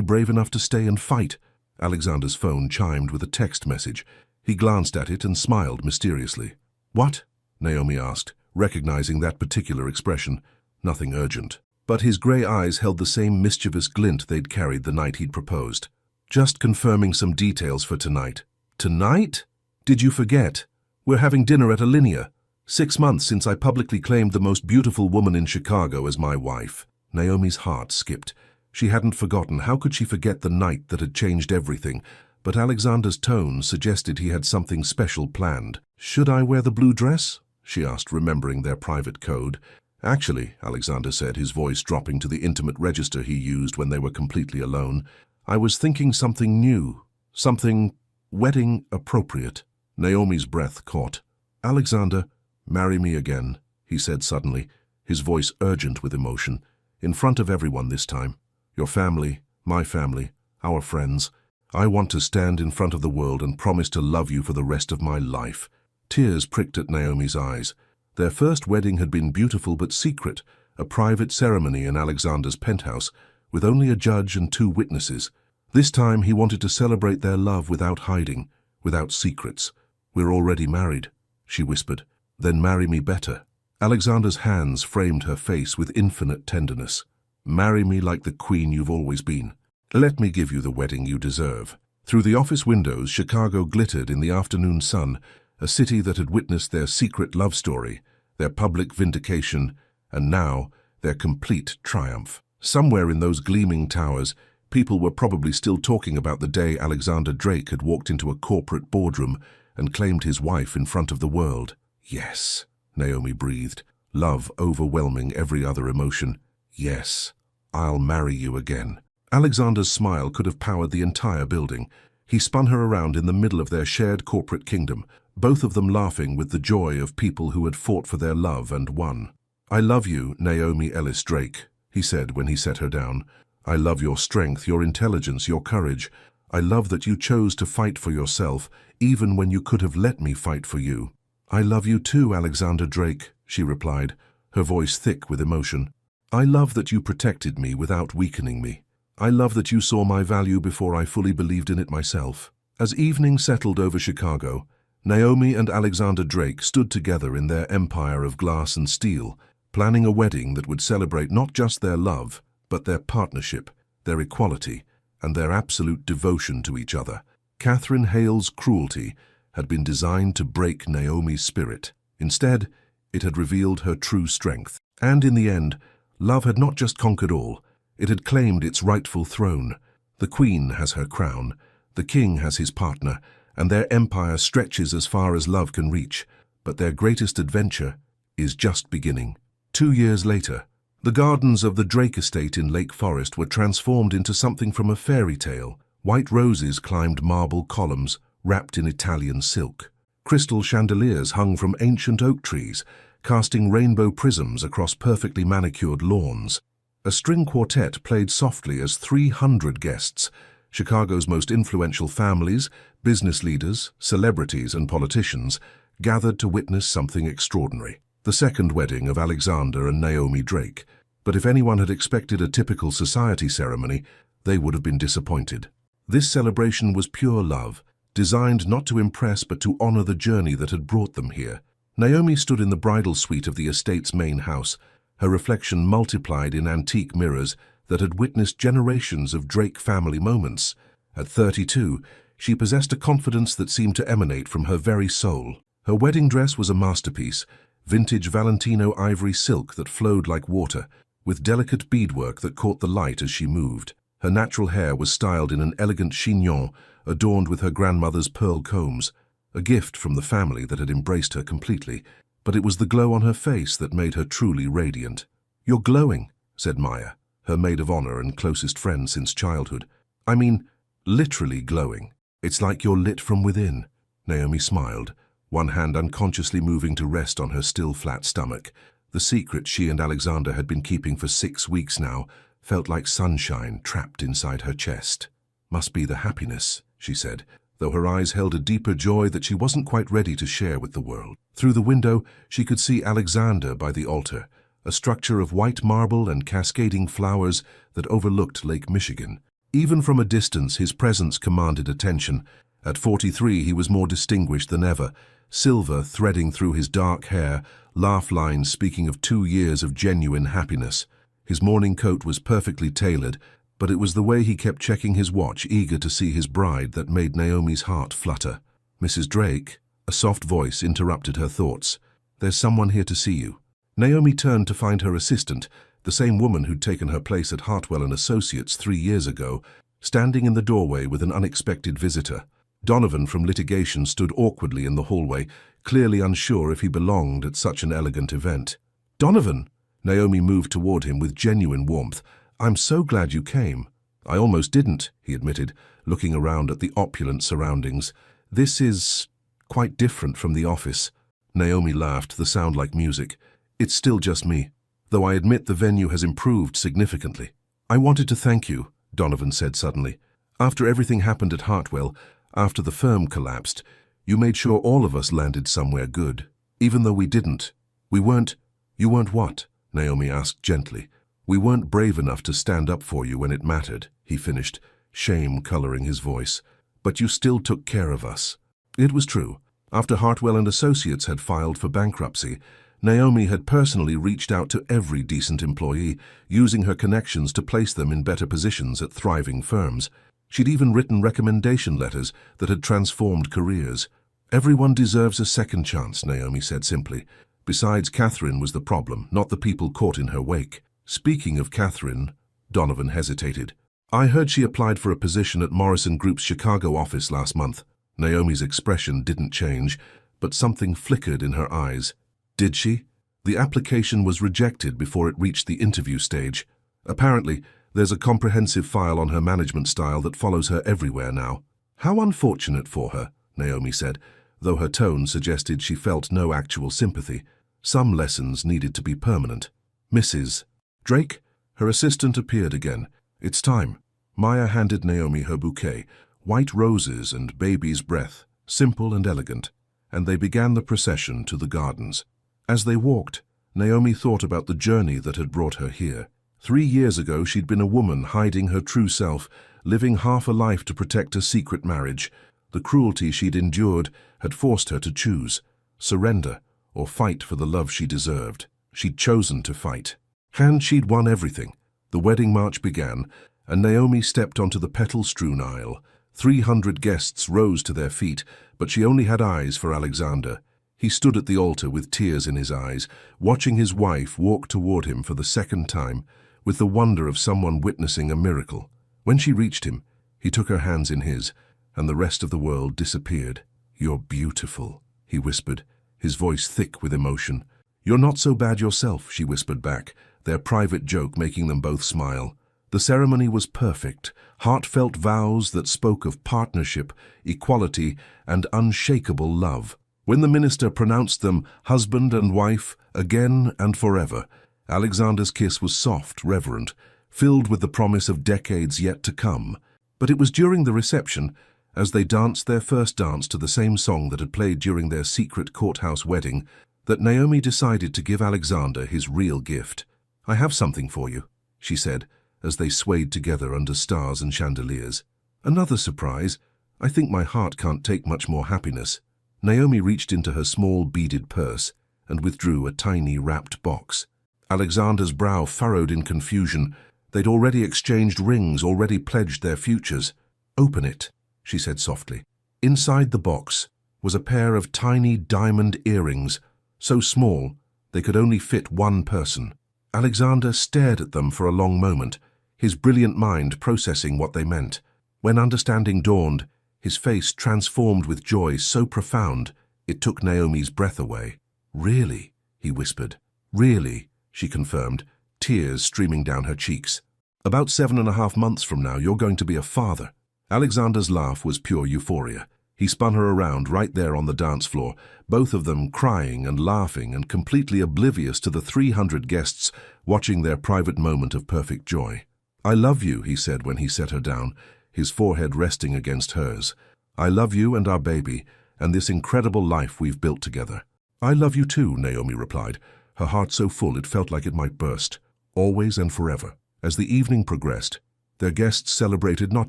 brave enough to stay and fight." Alexander's phone chimed with a text message. He glanced at it and smiled mysteriously. "What?" Naomi asked, recognizing that particular expression. Nothing urgent. But his grey eyes held the same mischievous glint they'd carried the night he'd proposed. "Just confirming some details for tonight." "Tonight? Did you forget? We're having dinner at Alinea. 6 months since I publicly claimed the most beautiful woman in Chicago as my wife." Naomi's heart skipped. She hadn't forgotten. How could she forget the night that had changed everything? But Alexander's tone suggested he had something special planned. "Should I wear the blue dress?" she asked, remembering their private code. "Actually," Alexander said, his voice dropping to the intimate register he used when they were completely alone, "I was thinking something new, something wedding appropriate." Naomi's breath caught. "Alexander, marry me again," he said suddenly, his voice urgent with emotion. "In front of everyone this time. Your family, my family, our friends. I want to stand in front of the world and promise to love you for the rest of my life." Tears pricked at Naomi's eyes. Their first wedding had been beautiful but secret, a private ceremony in Alexander's penthouse, with only a judge and 2 witnesses. This time he wanted to celebrate their love without hiding, without secrets. "We're already married," she whispered. "Then marry me better." Alexander's hands framed her face with infinite tenderness. "Marry me like the queen you've always been. Let me give you the wedding you deserve." Through the office windows, Chicago glittered in the afternoon sun, a city that had witnessed their secret love story, their public vindication, and now their complete triumph. Somewhere in those gleaming towers, people were probably still talking about the day Alexander Drake had walked into a corporate boardroom and claimed his wife in front of the world. "Yes," Naomi breathed, love overwhelming every other emotion. "Yes, I'll marry you again." Alexander's smile could have powered the entire building. He spun her around in the middle of their shared corporate kingdom, both of them laughing with the joy of people who had fought for their love and won. "I love you, Naomi Ellis Drake," he said when he set her down. "I love your strength, your intelligence, your courage. I love that you chose to fight for yourself, even when you could have let me fight for you." "I love you too, Alexander Drake," she replied, her voice thick with emotion. "I love that you protected me without weakening me. I love that you saw my value before I fully believed in it myself." As evening settled over Chicago, Naomi and Alexander Drake stood together in their empire of glass and steel, planning a wedding that would celebrate not just their love, but their partnership, their equality, and their absolute devotion to each other. Catherine Hale's cruelty had been designed to break Naomi's spirit. Instead, it had revealed her true strength. And in the end, love had not just conquered all, it had claimed its rightful throne. The queen has her crown, the king has his partner, and their empire stretches as far as love can reach. But their greatest adventure is just beginning. 2 years later, the gardens of the Drake estate in Lake Forest were transformed into something from a fairy tale. White roses climbed marble columns wrapped in Italian silk. Crystal chandeliers hung from ancient oak trees, casting rainbow prisms across perfectly manicured lawns. A string quartet played softly as 300 guests, Chicago's most influential families, business leaders, celebrities, and politicians, gathered to witness something extraordinary. The second wedding of Alexander and Naomi Drake. But if anyone had expected a typical society ceremony, they would have been disappointed. This celebration was pure love, designed not to impress but to honor the journey that had brought them here. Naomi stood in the bridal suite of the estate's main house, her reflection multiplied in antique mirrors that had witnessed generations of Drake family moments. At 32, she possessed a confidence that seemed to emanate from her very soul. Her wedding dress was a masterpiece, vintage Valentino ivory silk that flowed like water, with delicate beadwork that caught the light as she moved. Her natural hair was styled in an elegant chignon, adorned with her grandmother's pearl combs, a gift from the family that had embraced her completely, but it was the glow on her face that made her truly radiant. "You're glowing," said Maya, her maid of honor and closest friend since childhood. "I mean, literally glowing. It's like you're lit from within." Naomi smiled, one hand unconsciously moving to rest on her still flat stomach. The secret she and Alexander had been keeping for 6 weeks now felt like sunshine trapped inside her chest. "Must be the happiness," she said, though her eyes held a deeper joy that she wasn't quite ready to share with the world. Through the window, she could see Alexander by the altar, a structure of white marble and cascading flowers that overlooked Lake Michigan. Even from a distance, his presence commanded attention. At 43, he was more distinguished than ever, silver threading through his dark hair, laugh lines speaking of 2 years of genuine happiness. His morning coat was perfectly tailored, but it was the way he kept checking his watch, eager to see his bride, that made Naomi's heart flutter. "Mrs. Drake," a soft voice interrupted her thoughts. "There's someone here to see you." Naomi turned to find her assistant, the same woman who'd taken her place at Hartwell and Associates 3 years ago, standing in the doorway with an unexpected visitor. Donovan from litigation stood awkwardly in the hallway, clearly unsure if he belonged at such an elegant event. "Donovan!" Naomi moved toward him with genuine warmth. "I'm so glad you came." "I almost didn't," he admitted, looking around at the opulent surroundings. "This is quite different from the office." Naomi laughed, the sound like music. "It's still just me, though I admit the venue has improved significantly." "I wanted to thank you," Donovan said suddenly. "After everything happened at Hartwell, after the firm collapsed, you made sure all of us landed somewhere good. Even though we didn't. We weren't—" "You weren't what?" Naomi asked gently. "We weren't brave enough to stand up for you when it mattered," he finished, shame coloring his voice. "But you still took care of us." It was true. After Hartwell and Associates had filed for bankruptcy, Naomi had personally reached out to every decent employee, using her connections to place them in better positions at thriving firms. She'd even written recommendation letters that had transformed careers. "Everyone deserves a second chance," Naomi said simply. Besides, Catherine was the problem, not the people caught in her wake. "Speaking of Catherine," Donovan hesitated. "I heard she applied for a position at Morrison Group's Chicago office last month." Naomi's expression didn't change, but something flickered in her eyes. "Did she?" "The application was rejected before it reached the interview stage. Apparently, there's a comprehensive file on her management style that follows her everywhere now." "How unfortunate for her," Naomi said, though her tone suggested she felt no actual sympathy. Some lessons needed to be permanent. "Mrs. Drake?" Her assistant appeared again. "It's time." Maya handed Naomi her bouquet, white roses and baby's breath, simple and elegant, and they began the procession to the gardens. As they walked, Naomi thought about the journey that had brought her here. 3 years ago, she'd been a woman hiding her true self, living half a life to protect a secret marriage. The cruelty she'd endured had forced her to choose, surrender or fight for the love she deserved. She'd chosen to fight. And she'd won everything. The wedding march began, and Naomi stepped onto the petal-strewn aisle. 300 guests rose to their feet, but she only had eyes for Alexander. He stood at the altar with tears in his eyes, watching his wife walk toward him for the second time, with the wonder of someone witnessing a miracle. When she reached him, he took her hands in his, and the rest of the world disappeared. "You're beautiful," he whispered, his voice thick with emotion. "You're not so bad yourself," she whispered back, their private joke making them both smile. The ceremony was perfect, heartfelt vows that spoke of partnership, equality, and unshakable love. When the minister pronounced them husband and wife, again and forever, Alexander's kiss was soft, reverent, filled with the promise of decades yet to come. But it was during the reception, as they danced their first dance to the same song that had played during their secret courthouse wedding, that Naomi decided to give Alexander his real gift. "I have something for you," she said, as they swayed together under stars and chandeliers. "Another surprise. I think my heart can't take much more happiness." Naomi reached into her small beaded purse and withdrew a tiny wrapped box. Alexander's brow furrowed in confusion. They'd already exchanged rings, already pledged their futures. "Open it," she said softly. Inside the box was a pair of tiny diamond earrings, so small they could only fit one person. Alexander stared at them for a long moment, his brilliant mind processing what they meant. When understanding dawned, his face transformed with joy so profound it took Naomi's breath away. "Really?" he whispered. "Really?" she confirmed, tears streaming down her cheeks. "About 7.5 months from now, you're going to be a father." Alexander's laugh was pure euphoria. He spun her around right there on the dance floor, both of them crying and laughing and completely oblivious to the 300 guests watching their private moment of perfect joy. "I love you," he said when he set her down, his forehead resting against hers. "I love you and our baby, and this incredible life we've built together." "I love you too," Naomi replied, her heart so full it felt like it might burst. Always and forever. As the evening progressed, their guests celebrated not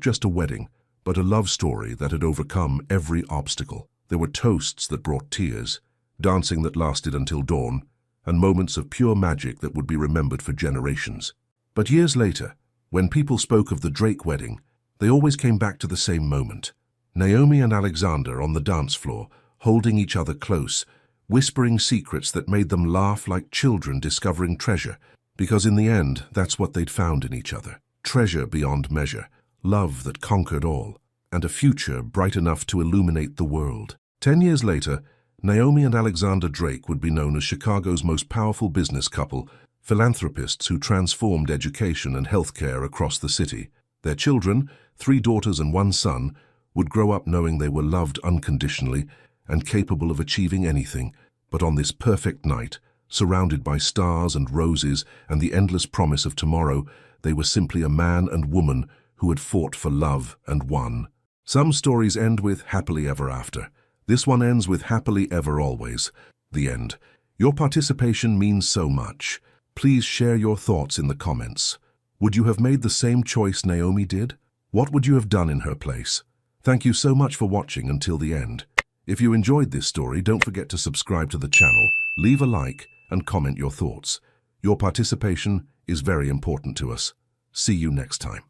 just a wedding, but a love story that had overcome every obstacle. There were toasts that brought tears, dancing that lasted until dawn, and moments of pure magic that would be remembered for generations. But years later, when people spoke of the Drake wedding, they always came back to the same moment. Naomi and Alexander on the dance floor, holding each other close, whispering secrets that made them laugh like children discovering treasure, because in the end, that's what they'd found in each other. Treasure beyond measure, love that conquered all, and a future bright enough to illuminate the world. 10 years later, Naomi and Alexander Drake would be known as Chicago's most powerful business couple, philanthropists who transformed education and healthcare across the city. Their children, 3 daughters and 1 son, would grow up knowing they were loved unconditionally and capable of achieving anything. But on this perfect night, surrounded by stars and roses and the endless promise of tomorrow, they were simply a man and woman who had fought for love and won. Some stories end with happily ever after. This one ends with happily ever always. The end. Your participation means so much. Please share your thoughts in the comments. Would you have made the same choice Naomi did? What would you have done in her place? Thank you so much for watching until the end. If you enjoyed this story, don't forget to subscribe to the channel, leave a like, and comment your thoughts. Your participation is very important to us. See you next time.